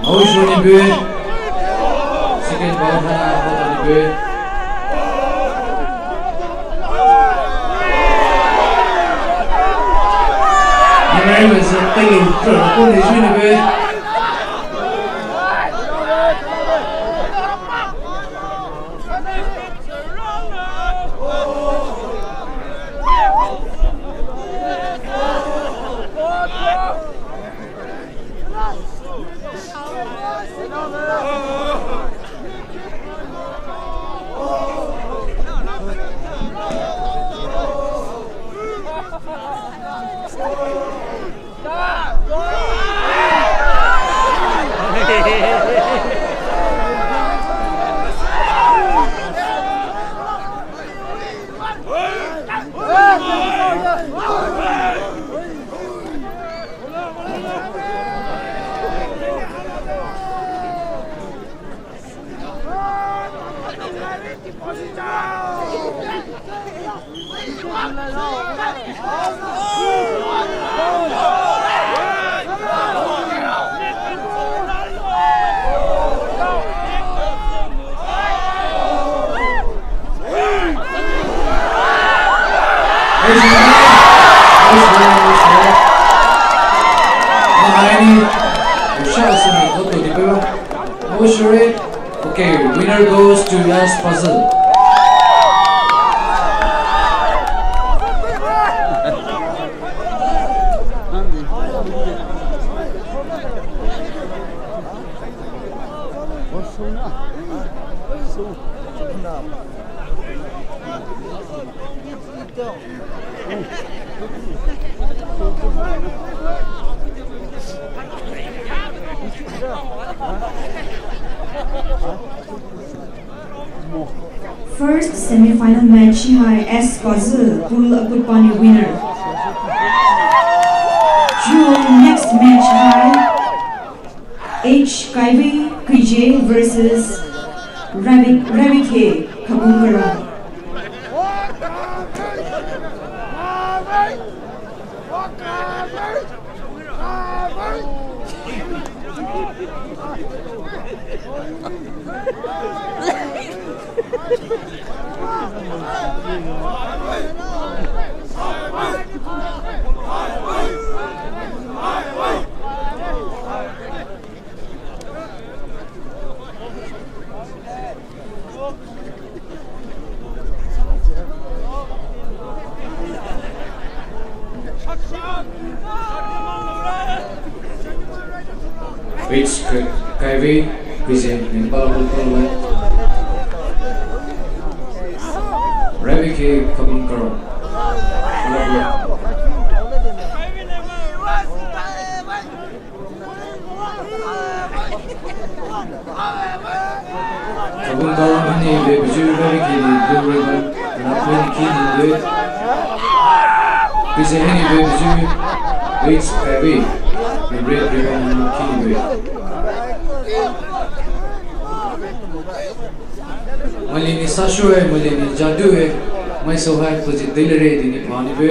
Mau shoni be second ball high ni be Ini masih telur terus ni shoni be Okay, winner goes to last puzzle. First semi-final match hai S Kazu Purul Akutpani winner. Next match hai H Kaivi KJ versus Ravi K Kabungara. Which Kaivi present in Purul Ravi K Kabungara. Kabungara ni beju Ravi K ni blue ribbon, napoli ki ni de. Present ni beju which Kaivi ni red ribbon ki ni de. Malini sashu hai, malini jadu hai, mai so hai tuji dil re dini pani be.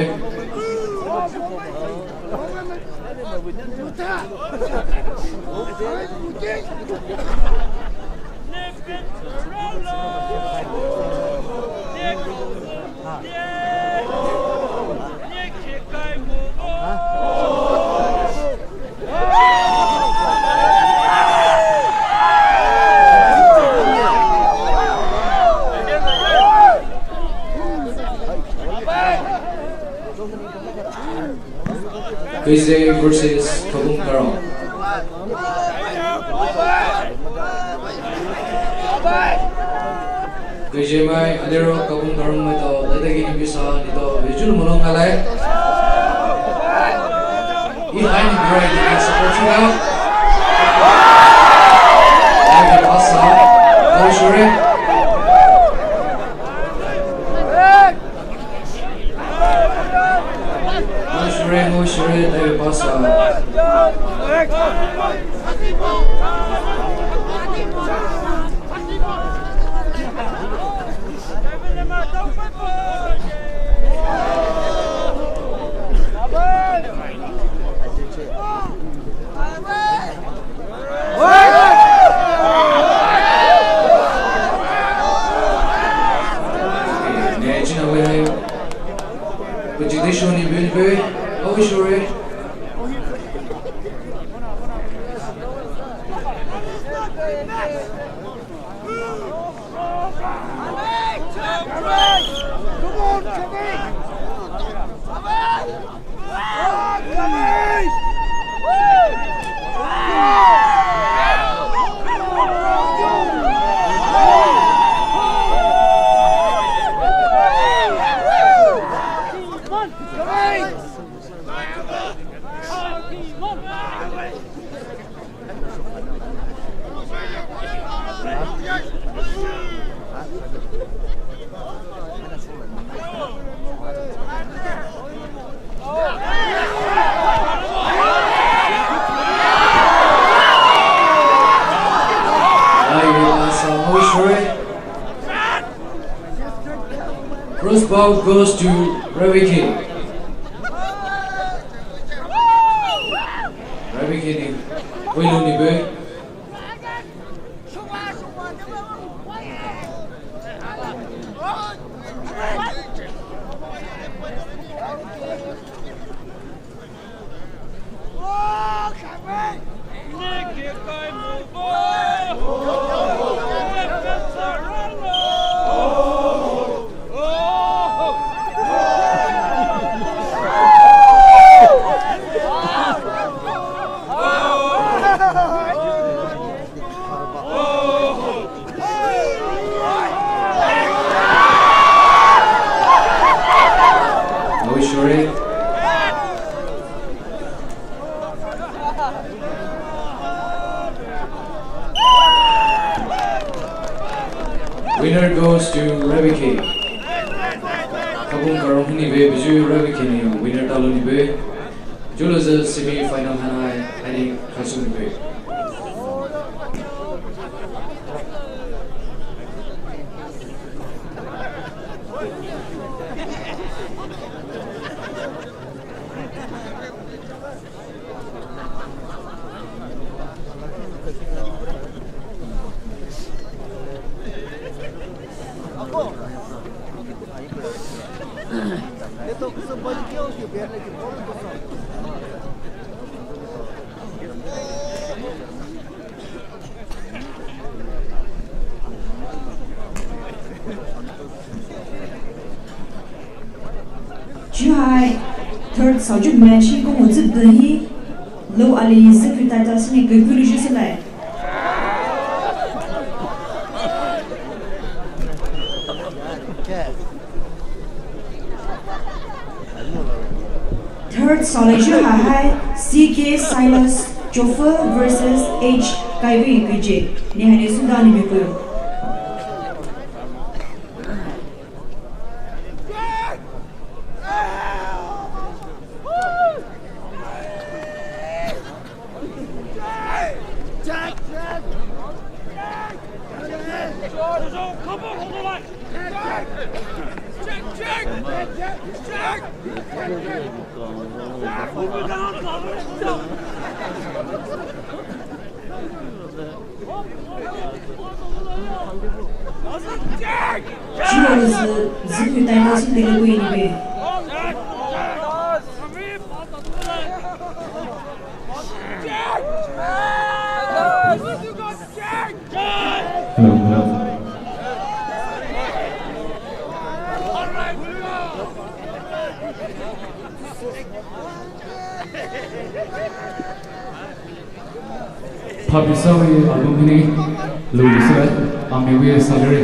Teithe versus Atongba. Teithe mai adero Atongba mai to dadagi ni bisa ni to visual mulong alai. I hain great in supporting out. Naga passa, Moshore. Moshore, Naga passa. Ni bilbe, Moshore. Crossbow goes to Ravi K. Ravi K ni Purul ni be. winner goes to Rebecca. Kabung karong ni be biju Rebecca ni winner talo ni be. Julo the semi-final hanai ani khasu ni be. Chú hai third sáu chục match hi có một chục đơn hi lâu ali secretary ta xin gửi gửi cho xin lại third sáu lấy chú hai CK Silas Joffer versus H Kaiwi Kuje ni hai ni Sudan ni betul. Papisawi alumni Louisa Amiwi Salary.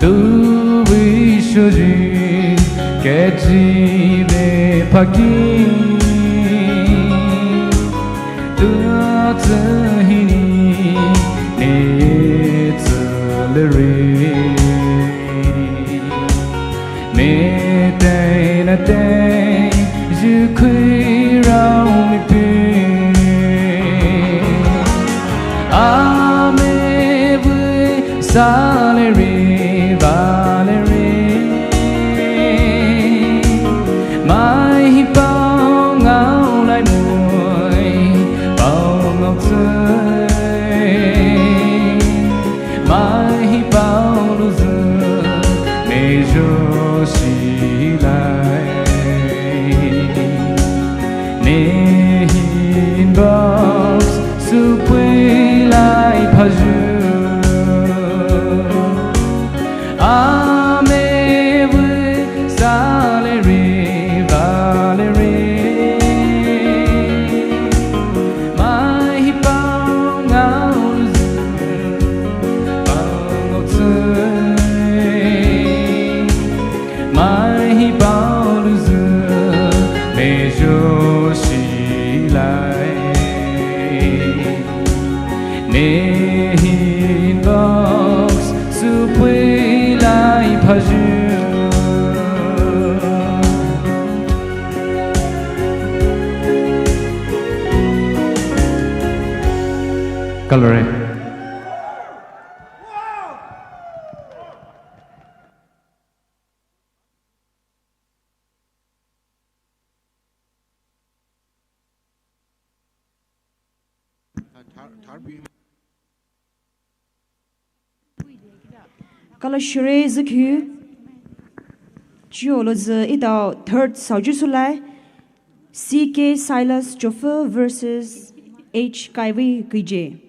Tu vishoji kejibe pagi tu tsahini ne tsalere me dai na dai ju kui rao mi pe ame vui salere valere mai hi bao ngao lai muoi bao ngọc rơi mai hi bao lu dơ mê jo xì lai nê hin box su quay lại pha dư ame vui salere valere mai hi bao ngao lu dơ bao ngọc rơi mai hi bao lu dơ mê jo xì lại nê hin box su quay lại pha dư Coloring. Kalau shure zikhu Jiolo z idao third sauju sulai CK Silas Joffer versus H Kaiwi Guije.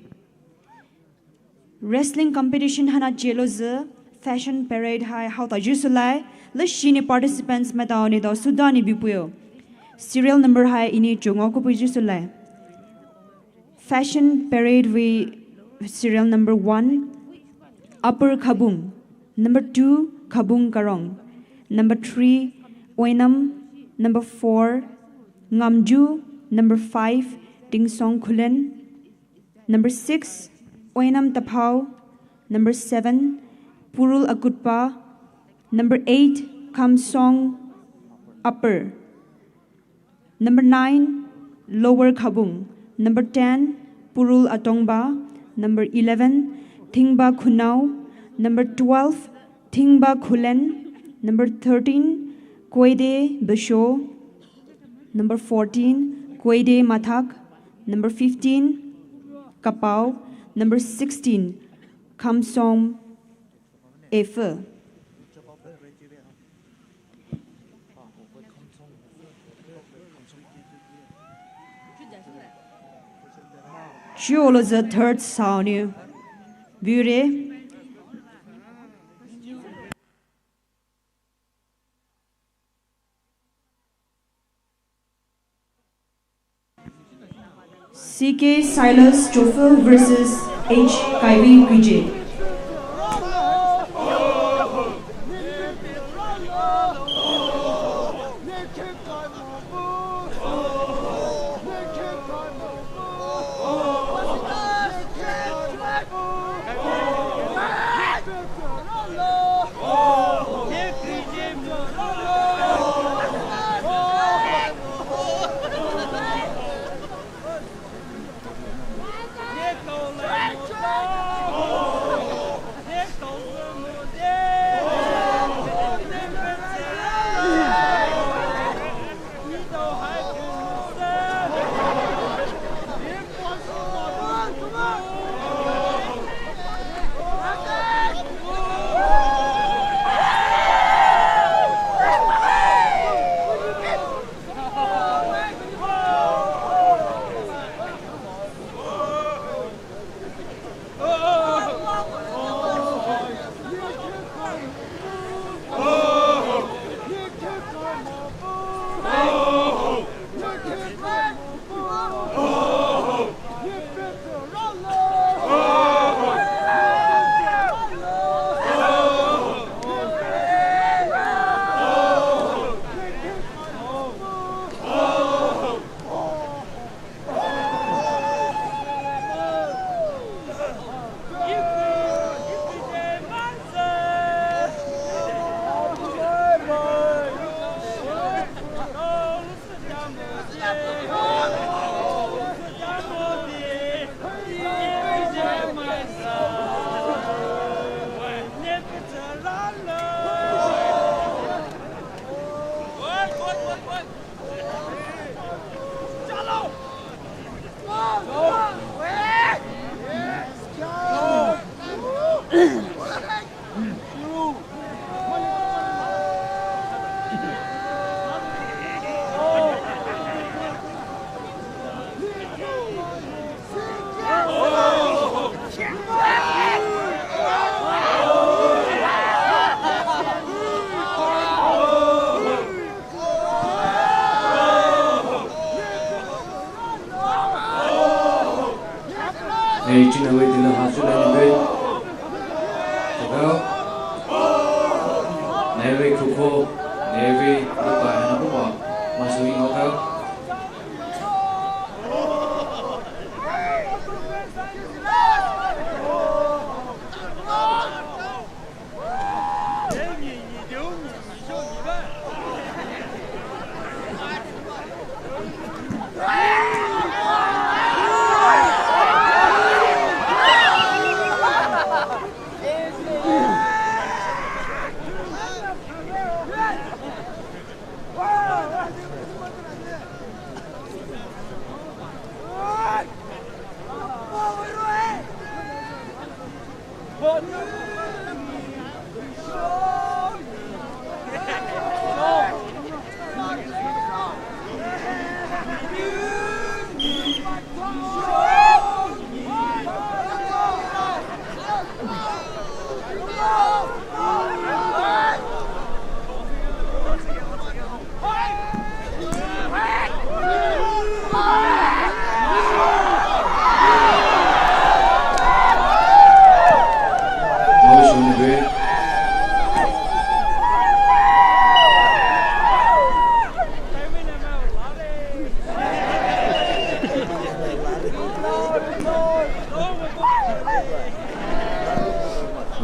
Wrestling competition hana jelo z fashion parade hai how ta jusulai le shini participants meta oni do Sudani bipuyo. Serial number hai ini jongo ko puju sulai. Fashion parade we serial number 1 Upper Khabung, number 2 Khabung Karong, number 3 Oinam, number 4 Ngamju, number 5 Tingsong Kulen, number 6 Oinam Tapau, number 7 Purul Akutpa, number 8 Kamsong Upper, number 9 Lower Khabung, number 10 Purul Atongba, number 11 Thingba Khunau, number 12 Thingba Khulen, number 13 Koide Besho, number 14 Koide Mathak, number 15 Kapau, number 16 Kamsong Efe. Jiolo the third sound. Bure CK Silas Joffer versus H Kaiwi Guije. Navy Kuko, Navy Luka and Abuba, Masui Noka.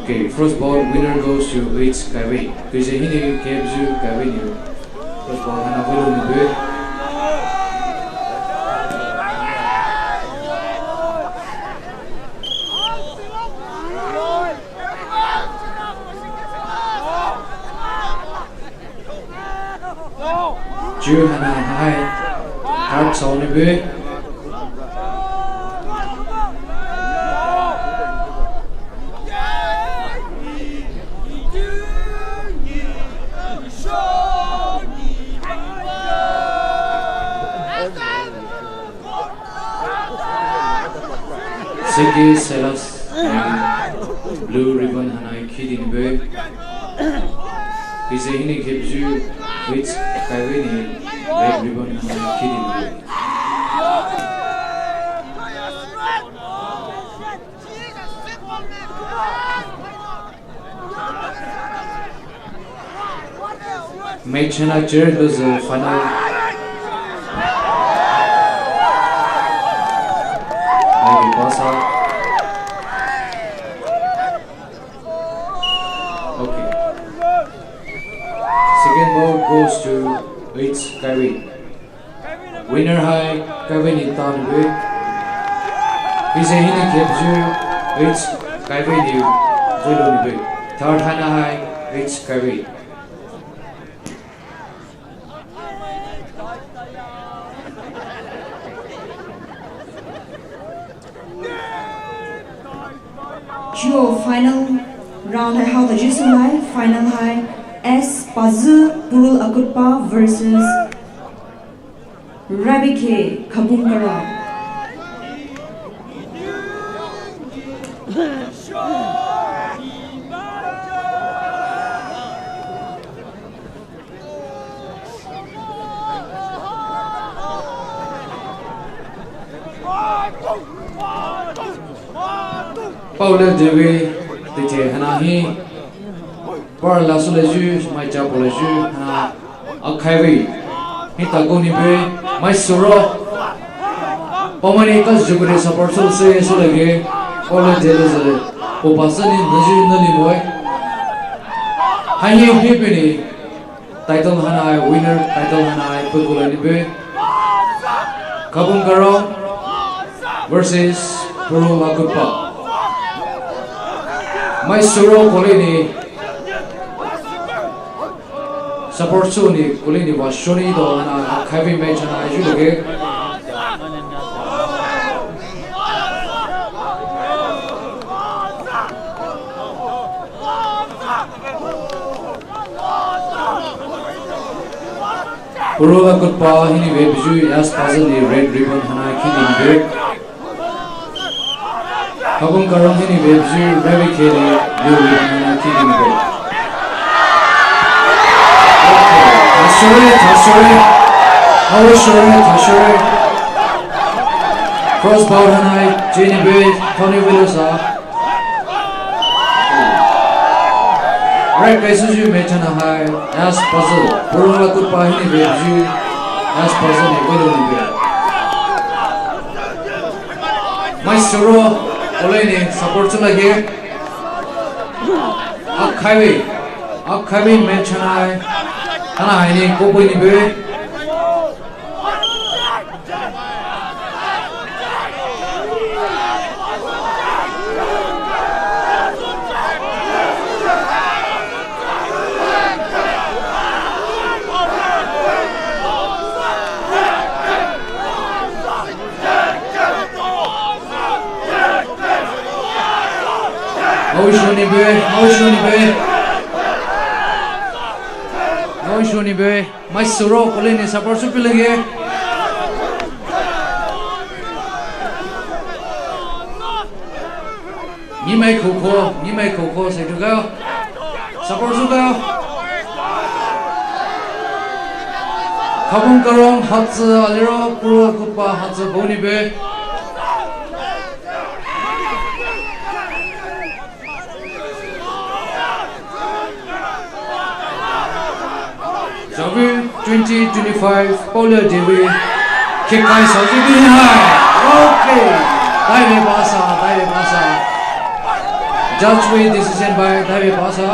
Okay, first ball winner goes to Leeds Kaiwi. Because he gives you Kaiwi. First ball, and I will on the bit. Chưa hana hai card sau này bê Siki Selas blue ribbon hana kidin bê Because he gives you which Kaiwi red ribbon hana kidin bê Make China Jared was the final. Maybe pass out. Okay. Second ball goes to Leeds Kaiwi. Winner high Kaiwi in town way. He's a hini gives you Leeds Kaiwi new Zulu way. Third hana high Leeds Kaiwi. Duo final round hai how the Jisulai final hai S Pazu Purul Akutpa versus Rabike Kabunkara. Paula Devi, Teithe Hanahi, Parla Soleju, my Japoleju, Hana Akaiwi, Hitagoni Bay, my Soro, Poumai Jugure support so say Solege, Paula Devi, Opasan in Naju Nalimoy, Hayi Hipini, Title Hana, winner, Title Hana, Purul Bay, Kabunkara versus Purul Akutpa. My Suro Colini support Suni Colini was Shoni do and a heavy match and I should get Purul Akutpa hini webju as puzzle the red ribbon and I kid in big. Kabunkara hini webju very kid blue ribbon and I kid in big. Tashore, crossbar hanai, Jenny Bay, Tony Willosa. Right, guys, you may turn a high as puzzle. Purul la good pahini beju as puzzle ni bolu ni be. My soro olay ni support to lagi. Akhawi may turn high. Ana hai ni kopo ni be. No shoni be. My soro kole ni support supi lagi. Ni mai koko say tu kau. Support su kau. Kabung karong hatse aliro purul kupa hatse boni be. Javi 2025 Polar TV kick by Soji behind. Okay. Dive Basa. Judge with decision by Dive Basa.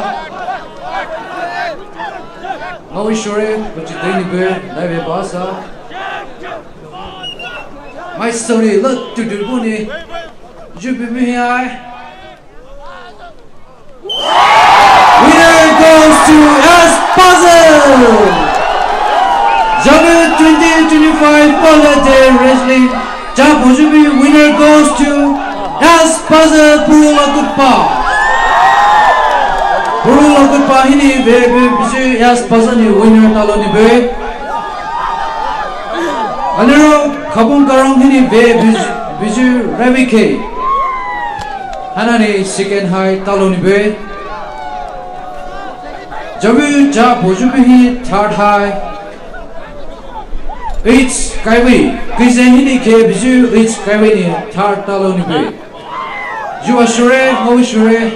No sure, but you didn't be Dive Basa. My story look to the bunny. You be behind. Winner goes to Puzzle! Javi 2025 Polar Day Wrestling Japojubi winner goes to Puzzle Purul Agutpa hini be biju Puzzle ni winner talo ni be Alero Kabung Karong hini be biju Ravi K Hanani second high talo ni be Javi ja bojubi third high. It's Kaiwi. Kizahini ke biju it's Kaiwi ni third talo ni be. You are sure, no sure.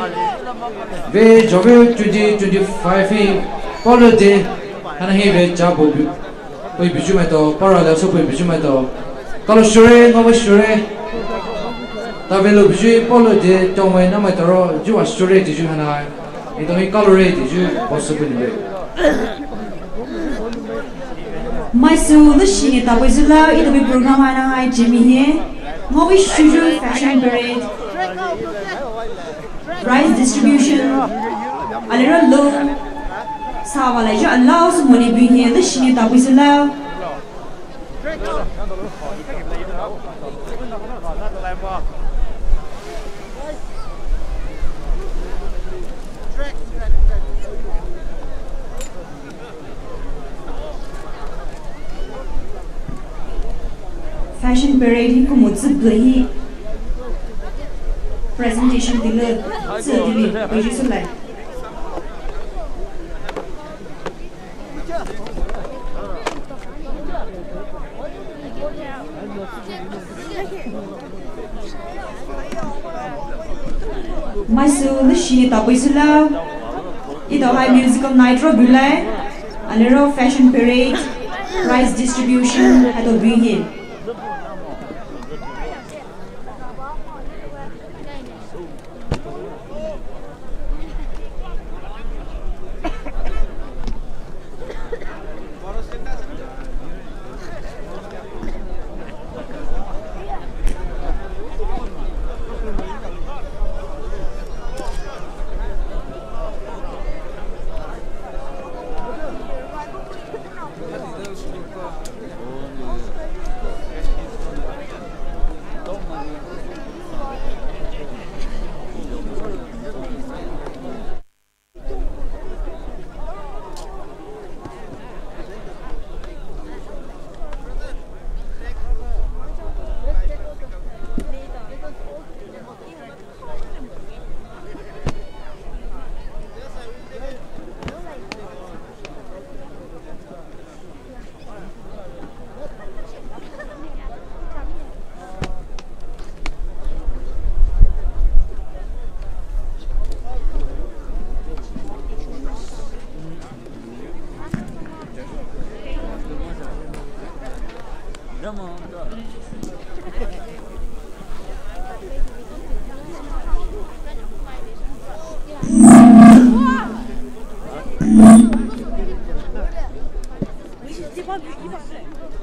Ve Javi 2025 hi polo de hanahi ve ja boju. Oi biju mai to parallel so oi biju mai to. Kalau sure, no sure. Tabelo biju polo de tomai na mai to you are sure did you hanai. Ito may calorie did you possibly be? My soul, the shing it up with the loud, it'll be program I Jimmy here. Moby Shuju Fashion Parade. Price distribution. A little low. Savalaja allows money being here, the shing it up with the loud. Fashion parade ko mujhe blahi presentation dile sedili biji sulai Myself she tapisula ito high musical nitro bulai alero fashion parade prize distribution ato bingin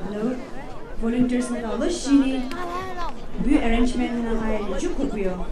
Hello, volunteers na tao shini view arrangement na hai jukubiyo.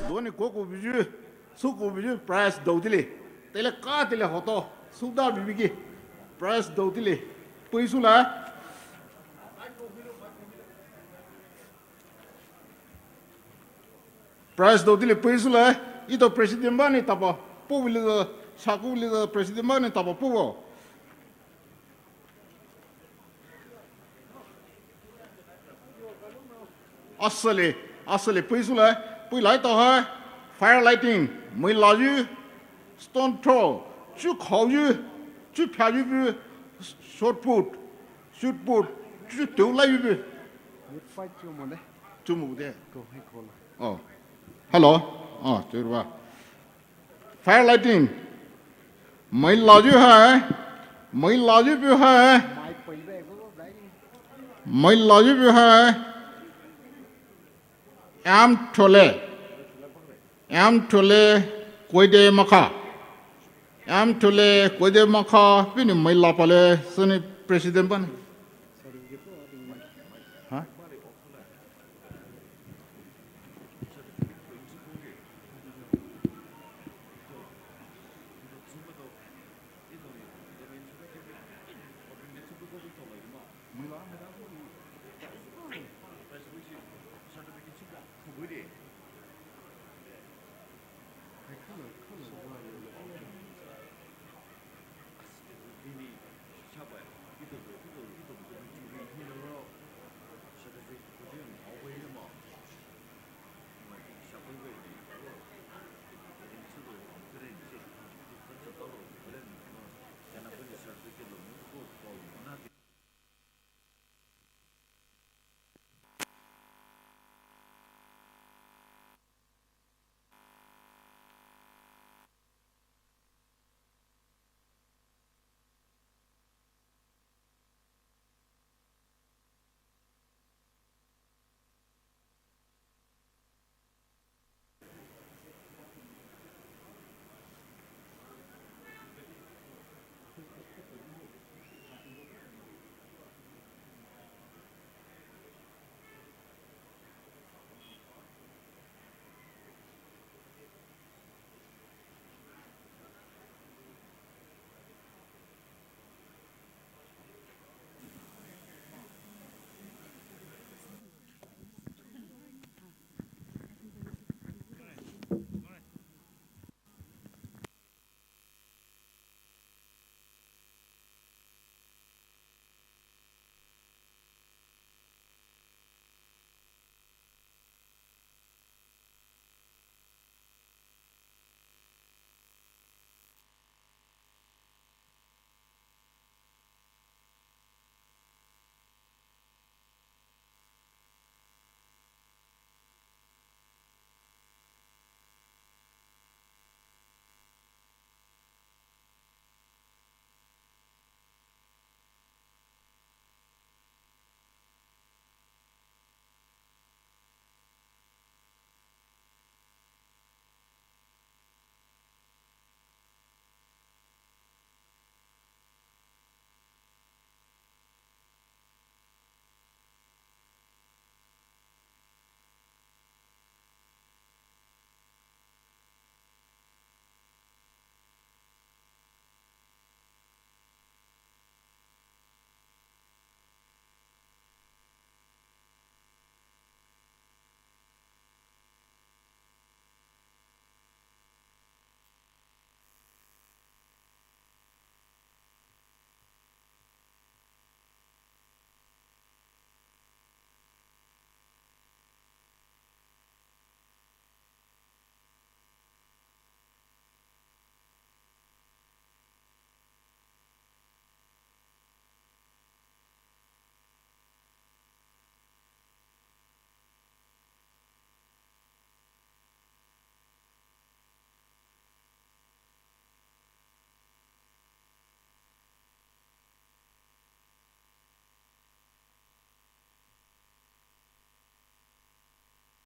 Doni koko biju, suko biju price daudile. Tele ka tele hoto, suda bibigi price daudile. Poisula. Price daudile poisula. Ito president bani tapa. Povile da sakuvile da president bani tapa povo. Asale poisula. Pui lai tao hai fire lighting, mới la yu, stone throw, chú khẩu yu, chú phá yu bu, short put, shoot put, chú tiểu lai yu bu. Chú mù đấy. Oh, hello. Oh, chú ba. Fire lighting, mới la yu hai, mới la yu bu hai, mới la yu bu hai. Am tole koide makha pini mai la pale sani president ban ha